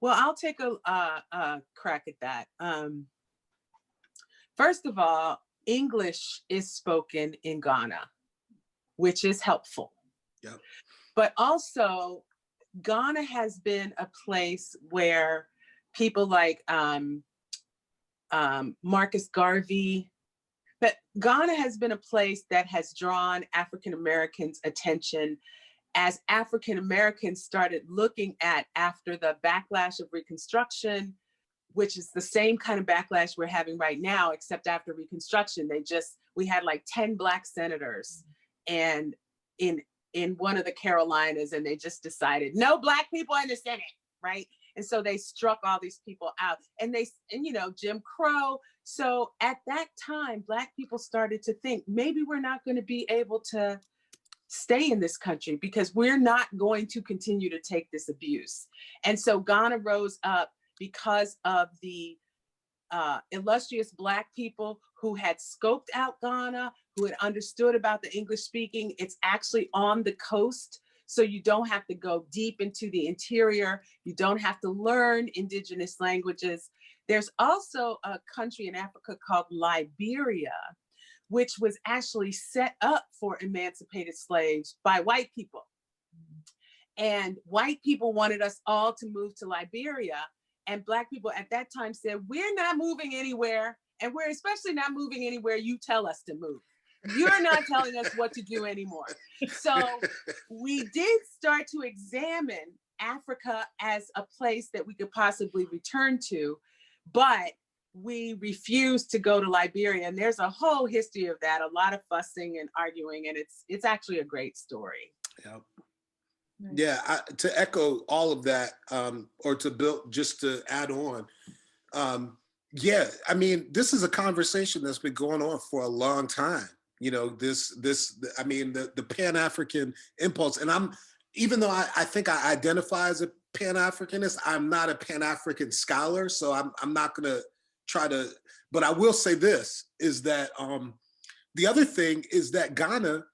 Well, I'll take a crack at that. First of all, English is spoken in Ghana, which is helpful. Yep. But also, Ghana has been a place where people like Marcus Garvey, but Ghana has been a place that has drawn African Americans' attention as African Americans started looking at after the backlash of Reconstruction, which is the same kind of backlash we're having right now, except after Reconstruction, we had like 10 Black senators and in one of the Carolinas, and they just decided no Black people in the Senate, right? And so they struck all these people out and Jim Crow. So at that time, Black people started to think maybe we're not going to be able to stay in this country because we're not going to continue to take this abuse. And so Ghana rose up because of the illustrious Black people who had scoped out Ghana, who had understood about the English speaking. It's actually on the coast, so you don't have to go deep into the interior. You don't have to learn indigenous languages. There's also a country in Africa called Liberia, which was actually set up for emancipated slaves by white people. And white people wanted us all to move to Liberia. And Black people at that time said, we're not moving anywhere. And we're especially not moving anywhere you tell us to move. You're not telling us what to do anymore. So we did start to examine Africa as a place that we could possibly return to, but we refused to go to Liberia. And there's a whole history of that, a lot of fussing and arguing, and it's actually a great story. Yep. Yeah, to echo all of that, or to build, just to add on, yeah, I mean, this is a conversation that's been going on for a long time. You know, I mean, the Pan-African impulse, and even though I think I identify as a Pan-Africanist, I'm not a Pan-African scholar, so I'm not gonna try to, but I will say this, is that the other thing is that Ghana,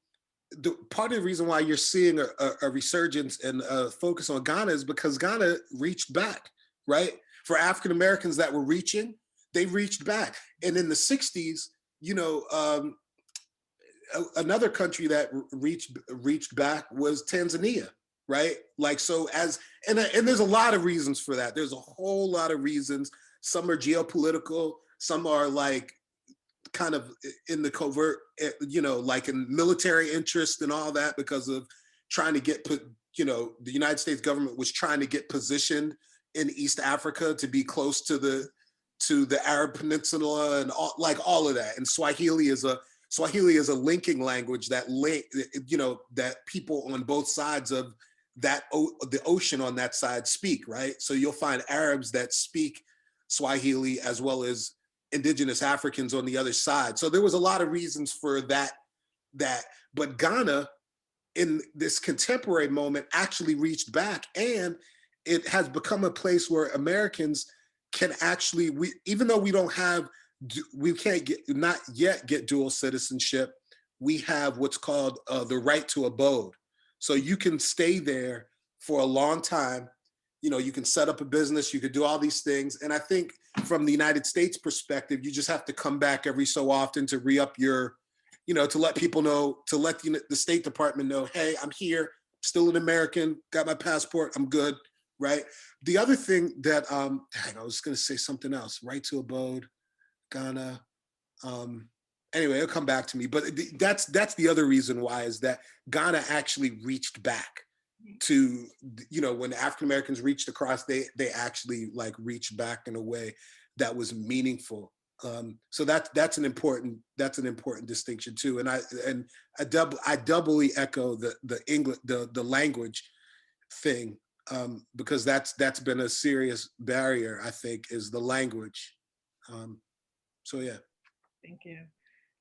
part of the reason why you're seeing a resurgence and a focus on Ghana is because Ghana reached back, right? For African Americans that were reaching, they reached back. And in the 60s, you know, another country that reached back was Tanzania, right? Like, so and there's a lot of reasons for that. There's a whole lot of reasons. Some are geopolitical, some are like kind of in the covert, you know, like in military interest and all that, because of trying to get, you know, the United States government was trying to get positioned in East Africa to be close to the Arab Peninsula and all of that. And Swahili is a linking language that you know, that people on both sides of that, the ocean on that side speak, right? So you'll find Arabs that speak Swahili as well as indigenous Africans on the other side. So there was a lot of reasons for that, but Ghana in this contemporary moment actually reached back, and it has become a place where Americans can actually, even though we can't not yet get dual citizenship, we have what's called the right to abode. So you can stay there for a long time. You know, you can set up a business, you could do all these things. And I think from the United States perspective, you just have to come back every so often to re-up your, you know, to let people know, to let the State Department know, hey, I'm here, still an American, got my passport, I'm good, right? The other thing that, I was gonna say something else, right to abode, Ghana. Anyway, it'll come back to me, but that's the other reason why, is that Ghana actually reached back to, you know, when African Americans reached across, they actually like reached back in a way that was meaningful. So that's an important distinction too. And I doubly echo the English, the language thing, because that's been a serious barrier, I think, is the language. So yeah. Thank you.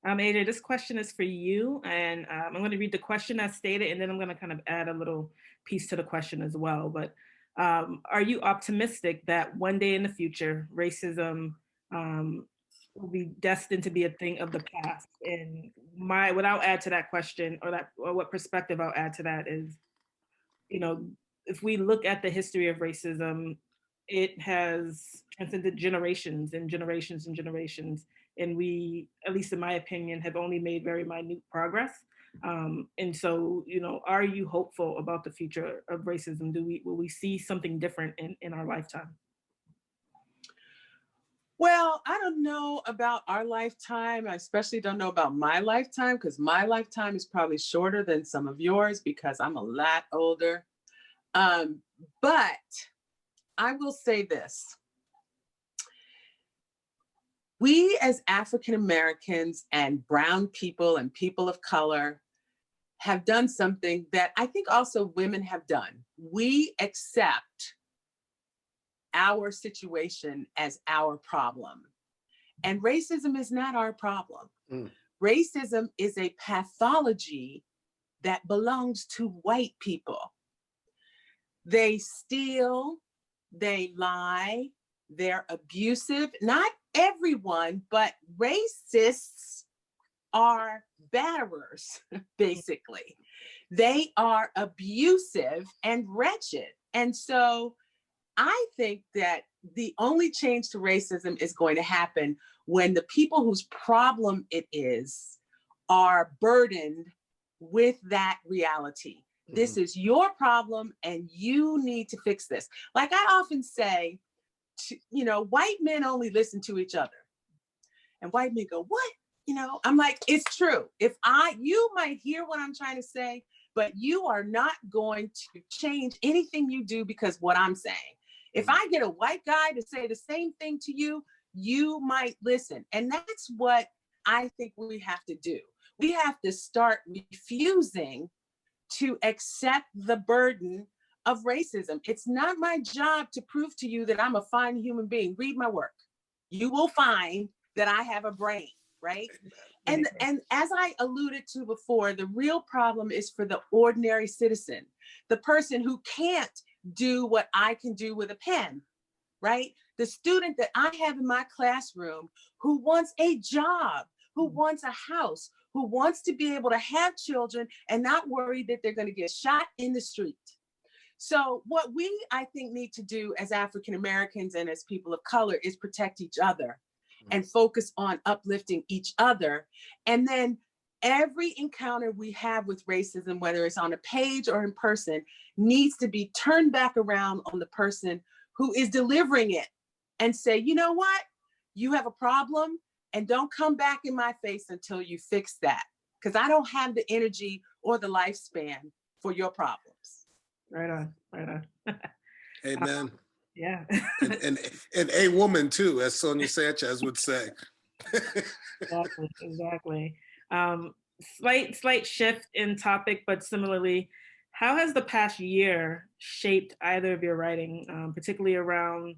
AJ, this question is for you, and I'm going to read the question as stated, and then I'm going to kind of add a little piece to the question as well. But are you optimistic that one day in the future, racism will be destined to be a thing of the past? And what I'll add to that question, or what perspective I'll add to that is, you know, if we look at the history of racism, it has transcended generations and generations and generations. And we, at least in my opinion, have only made very minute progress. And so, you know, are you hopeful about the future of racism? Will we see something different in our lifetime? Well, I don't know about our lifetime. I especially don't know about my lifetime, because my lifetime is probably shorter than some of yours because I'm a lot older. But I will say this. We as African Americans and brown people and people of color have done something that I think also women have done. We accept our situation as our problem. And racism is not our problem. Racism is a pathology that belongs to white people. They steal, they lie, they're abusive. Not everyone, but racists are batterers, basically. They are abusive and wretched. And so I think that the only change to racism is going to happen when the people whose problem it is are burdened with that reality. This is your problem and you need to fix this. Like I often say, white men only listen to each other. And white men go, what? I'm like, it's true. You might hear what I'm trying to say, but you are not going to change anything you do because what I'm saying. If I get a white guy to say the same thing to you, you might listen. And that's what I think we have to do. We have to start refusing to accept the burden of racism. It's not my job to prove to you that I'm a fine human being. Read my work. You will find that I have a brain, right? And as I alluded to before, the real problem is for the ordinary citizen, the person who can't do what I can do with a pen, right? The student that I have in my classroom who wants a job, who wants a house, who wants to be able to have children and not worry that they're going to get shot in the street. So what we, I think, need to do as African Americans and as people of color is protect each other and focus on uplifting each other. And then every encounter we have with racism, whether it's on a page or in person, needs to be turned back around on the person who is delivering it and say, you know what? You have a problem and don't come back in my face until you fix that. Because I don't have the energy or the lifespan for your problems. Right on, right on. Amen. Yeah. and a woman too, as Sonia Sanchez would say. Exactly. Slight shift in topic, but similarly, how has the past year shaped either of your writing, particularly around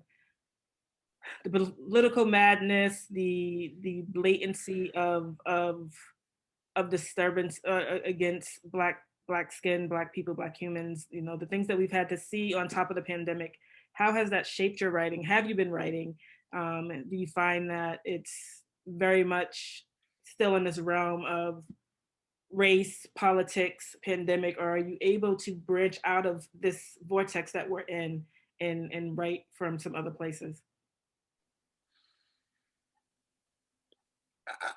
the political madness, the blatancy of disturbance against Black skin, Black people, Black humans, the things that we've had to see on top of the pandemic? How has that shaped your writing? Have you been writing? Do you find that it's very much still in this realm of race, politics, pandemic, or are you able to bridge out of this vortex that we're in and write from some other places?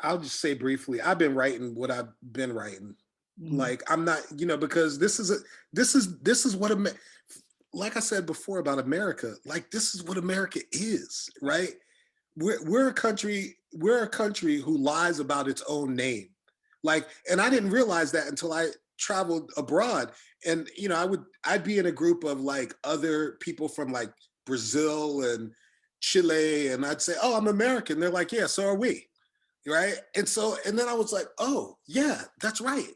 I'll just say briefly, I've been writing what I've been writing. Like I'm not, because this is what like I said before about America, like this is what America is, right? We're a country who lies about its own name. Like, and I didn't realize that until I traveled abroad. And I'd be in a group of like other people from like Brazil and Chile, and I'd say, "Oh, I'm American." They're like, "Yeah, so are we." Right? And then I was like, "Oh, yeah, that's right.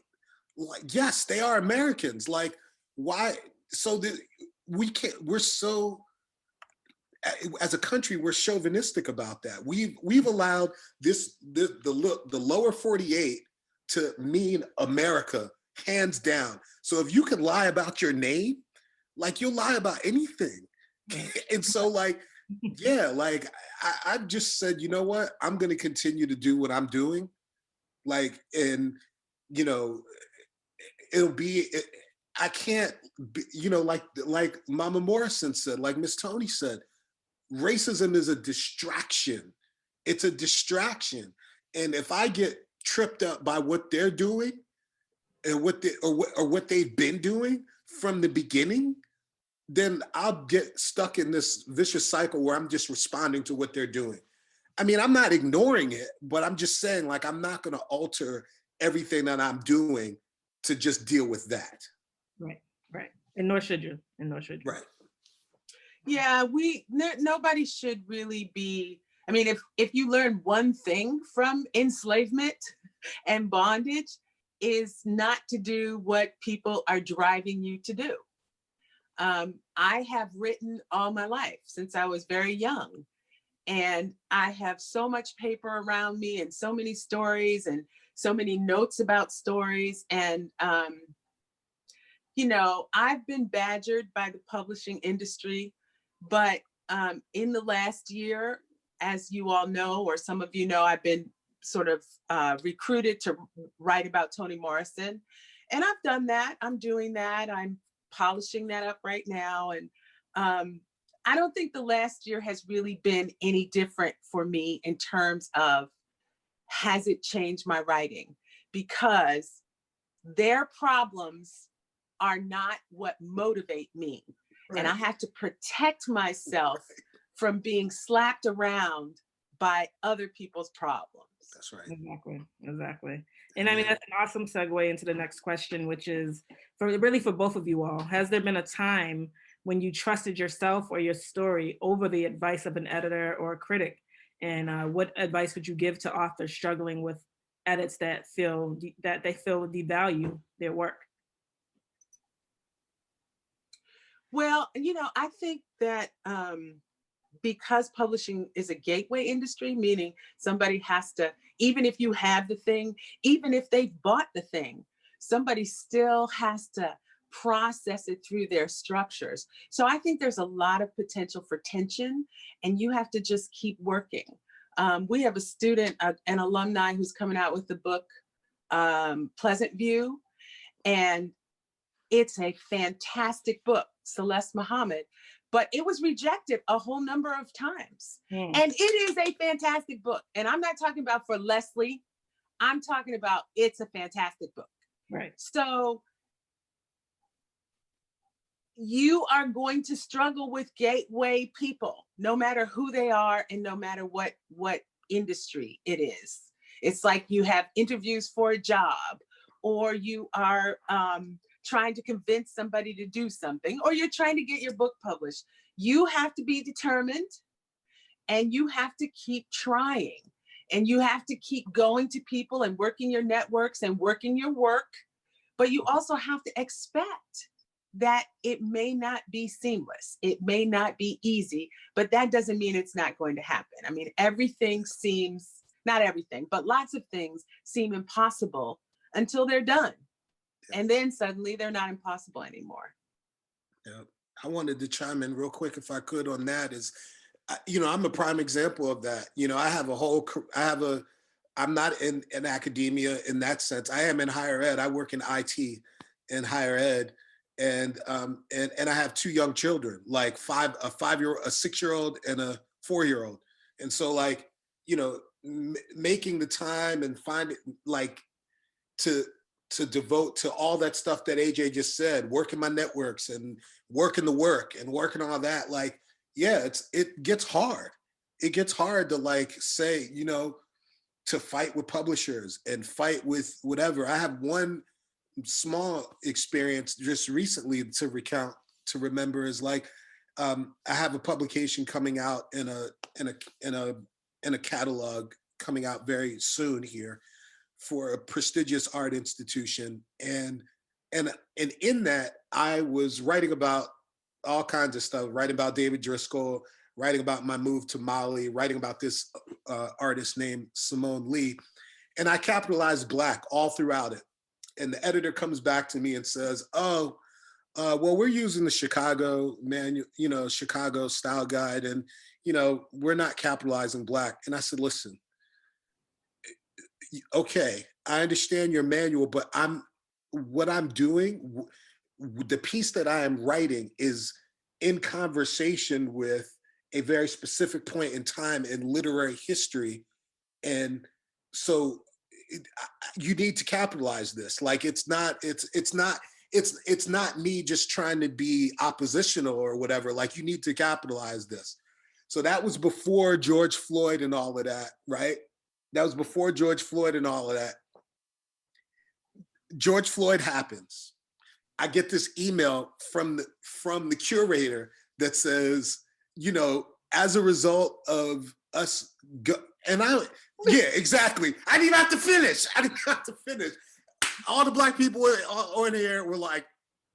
Like, yes, they are Americans. Like, why? So we're so, as a country, we're chauvinistic about that. We've allowed the lower 48 to mean America, hands down. So if you can lie about your name, like you'll lie about anything." And so like, yeah, like I've just said, you know what? I'm going to continue to do what I'm doing. Like, and I can't be, like Mama Morrison said, like Miss Tony said, racism is a distraction. It's a distraction. And if I get tripped up by what they're doing and what they've been doing from the beginning, then I'll get stuck in this vicious cycle where I'm just responding to what they're doing. I mean, I'm not ignoring it, but I'm just saying, like, I'm not going to alter everything that I'm doing to just deal with that. Right. And nor should you. Right. Yeah, nobody should really be. I mean, if you learn one thing from enslavement and bondage, is not to do what people are driving you to do. I have written all my life since I was very young, and I have so much paper around me and so many stories and so many notes about stories. And, I've been badgered by the publishing industry, but in the last year, as you all know, or some of you know, I've been sort of recruited to write about Toni Morrison. And I've done that. I'm doing that. I'm polishing that up right now. And I don't think the last year has really been any different for me in terms of, has it changed my writing? Because their problems are not what motivate me. Right. And I have to protect myself from being slapped around by other people's problems. That's right. Exactly, exactly. And I mean, that's an awesome segue into the next question, which is for both of you all. Has there been a time when you trusted yourself or your story over the advice of an editor or a critic? And what advice would you give to authors struggling with edits that they feel devalue their work? Well, I think that because publishing is a gateway industry, meaning somebody has to, even if you have the thing, even if they've bought the thing, somebody still has to process it through their structures. So I think there's a lot of potential for tension, and you have to just keep working. We have a student, an alumni, who's coming out with the book, Pleasant View, and it's a fantastic book, Celeste Muhammad, but it was rejected a whole number of times. And it is a fantastic book. And I'm not talking about for Leslie, I'm talking about it's a fantastic book. Right. So you are going to struggle with gateway people, no matter who they are and no matter what industry it is. It's like you have interviews for a job, or you are trying to convince somebody to do something, or you're trying to get your book published. You have to be determined, and you have to keep trying, and you have to keep going to people and working your networks and working your work. But you also have to expect that it may not be seamless. It may not be easy, but that doesn't mean it's not going to happen. I mean, everything seems, not everything, but lots of things seem impossible until they're done. And then suddenly they're not impossible anymore. Yeah. I wanted to chime in real quick, if I could, on that. I'm a prime example of that. I'm not in academia in that sense. I am in higher ed. I work in IT in higher ed. And I have two young children, like a 6-year-old and a 4-year-old. And so making the time and finding to devote to all that stuff that AJ just said, working my networks and working the work and working all that, it gets hard. It gets hard to say, to fight with publishers and fight with whatever. I have one small experience just recently to remember is I have a publication coming out in a catalog coming out very soon here for a prestigious art institution, and in that I was writing about all kinds of stuff, writing about David Driscoll, writing about my move to Mali, writing about this artist named Simone Lee, and I capitalized Black all throughout it. And the editor comes back to me and says, well, we're using the Chicago Chicago style guide, and we're not capitalizing Black. And I said, listen, okay, I understand your manual, but what I'm doing, the piece that I am writing is in conversation with a very specific point in time in literary history. And so you need to capitalize this. It's not me just trying to be oppositional or whatever. You need to capitalize this. So that was before George Floyd and all of that, right? That was before George Floyd and all of that. George Floyd happens. I get this email from the curator that says, as a result of us yeah, exactly. I didn't have to finish. All the Black people on here were like,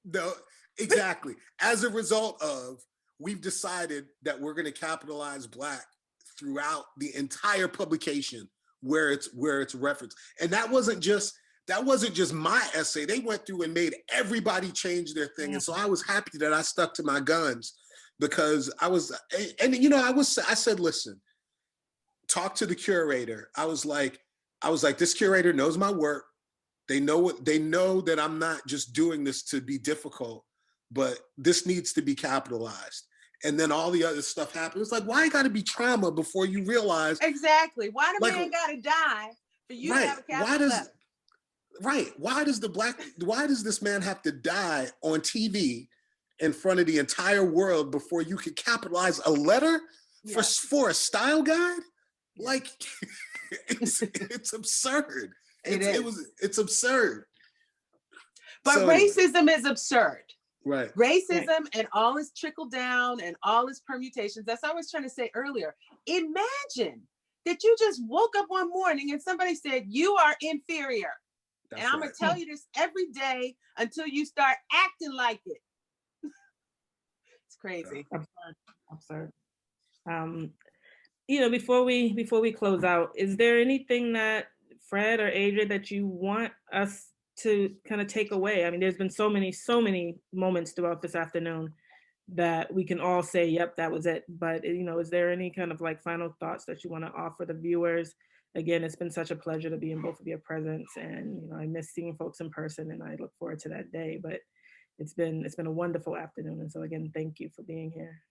no, exactly. As a result of, we've decided that we're going to capitalize Black throughout the entire publication where it's referenced. And that wasn't just my essay. They went through and made everybody change their thing. And so I was happy that I stuck to my guns, because I said, listen, talk to the curator. I was like, I was like, this curator knows my work. They know that I'm not just doing this to be difficult, but this needs to be capitalized. And then all the other stuff happened. It's like, why you gotta be trauma before you realize? Exactly. Why the like, man gotta die for you to have a capital letter? Why does this man have to die on TV in front of the entire world before you could capitalize a letter for a style guide? Yeah. Like, it's absurd. It's absurd. But So, racism is absurd. right. Racism and all its trickle down and all its permutations. That's what I was trying to say earlier. Imagine that you just woke up one morning and somebody said, you are inferior. That's and I'm right. going to tell you this every day until you start acting like it. It's crazy. Absurd. Before we close out, is there anything that Fred or Adria that you want us to kind of take away? I mean, there's been so many moments throughout this afternoon that we can all say, yep, that was it. But, is there any kind of like final thoughts that you want to offer the viewers? Again, it's been such a pleasure to be in both of your presence, and, I miss seeing folks in person, and I look forward to that day. But it's been a wonderful afternoon. And so again, thank you for being here.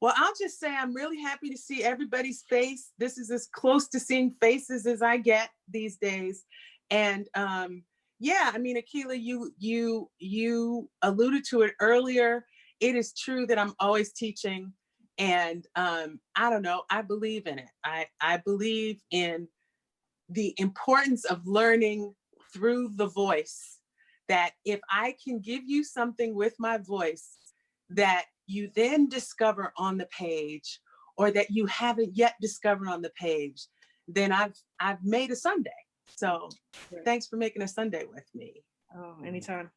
Well, I'll just say I'm really happy to see everybody's face. This is as close to seeing faces as I get these days. And yeah, I mean, Akilah, you alluded to it earlier. It is true that I'm always teaching. And I don't know, I believe in it. I believe in the importance of learning through the voice, that if I can give you something with my voice that you then discover on the page, or that you haven't yet discovered on the page, then I've made a Sunday. So thanks for making a Sunday with me. Oh, anytime.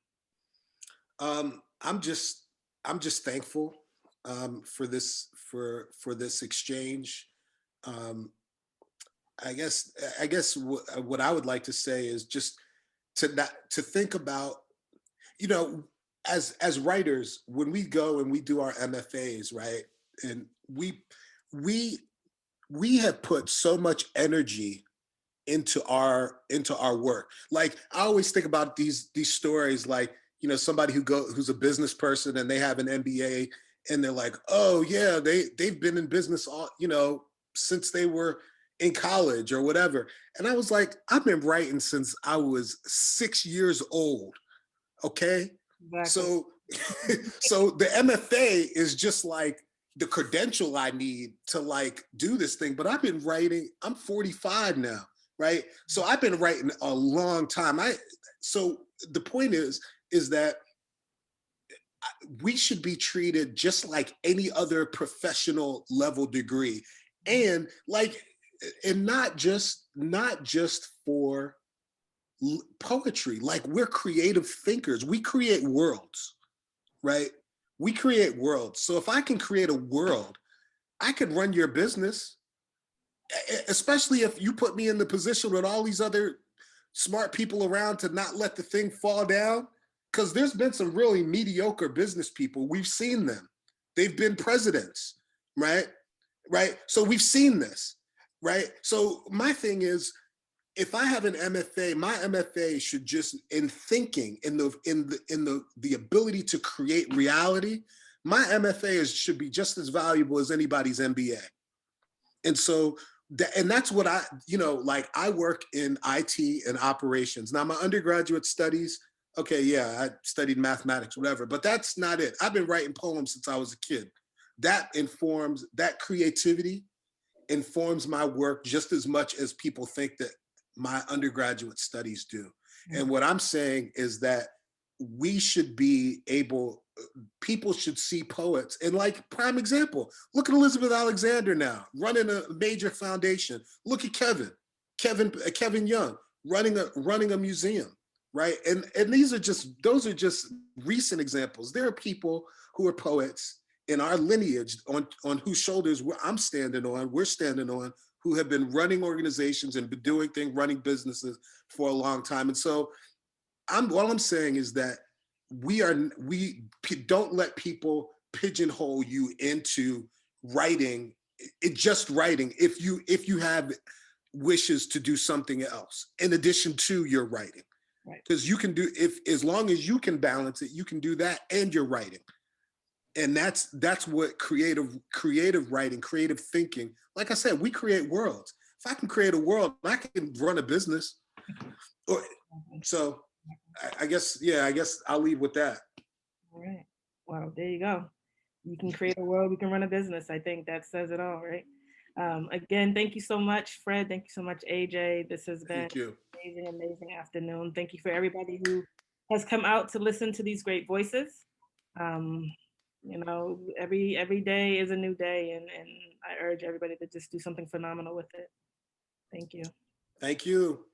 I'm just thankful for this exchange. I guess what I would like to say is just to think about, as writers, when we go and we do our MFAs, right? And we have put so much energy into our work. Like, I always think about these stories, like, somebody who's a business person and they have an MBA and they're like, oh yeah, they've been in business all, since they were in college or whatever. And I was like, I've been writing since I was 6 years old. Okay. Exactly. So the MFA is just like the credential I need to like do this thing. But I've been writing, I'm 45 now, right? So I've been writing a long time. So the point is that we should be treated just like any other professional level degree. And not just for poetry. Like, we're creative thinkers. We create worlds, right? We create worlds. So if I can create a world, I could run your business, especially if you put me in the position with all these other smart people around to not let the thing fall down. Because there's been some really mediocre business people. We've seen them. They've been presidents, right? So we've seen this, right? So my thing is, if I have an MFA, my MFA should just, in thinking, in the ability to create reality, my MFA should be just as valuable as anybody's MBA. And so, that's what I work in IT and operations. Now, my undergraduate studies, okay, yeah, I studied mathematics, whatever, but that's not it. I've been writing poems since I was a kid. That creativity informs my work just as much as people think that my undergraduate studies do. And what I'm saying is that we should be people should see poets. And like, prime example, look at Elizabeth Alexander now, running a major foundation. Look at Kevin Young, running a museum, right? And those are just recent examples. There are people who are poets in our lineage on whose shoulders we're standing on, who have been running organizations and been doing things, running businesses for a long time. And so all I'm saying is that we don't let people pigeonhole you into writing, just writing. If you have wishes to do something else in addition to your writing. Right. Because you can do, as long as you can balance it, you can do that and your writing. And that's what creative writing, creative thinking. Like I said, we create worlds. If I can create a world, I can run a business. So I guess I'll leave with that. All right. Well, there you go. You can create a world, we can run a business. I think that says it all, right? Again, thank you so much, Fred. Thank you so much, AJ. This has been Thank you. an amazing afternoon. Thank you for everybody who has come out to listen to these great voices. You know, every day is a new day, and I urge everybody to just do something phenomenal with it. Thank you. Thank you.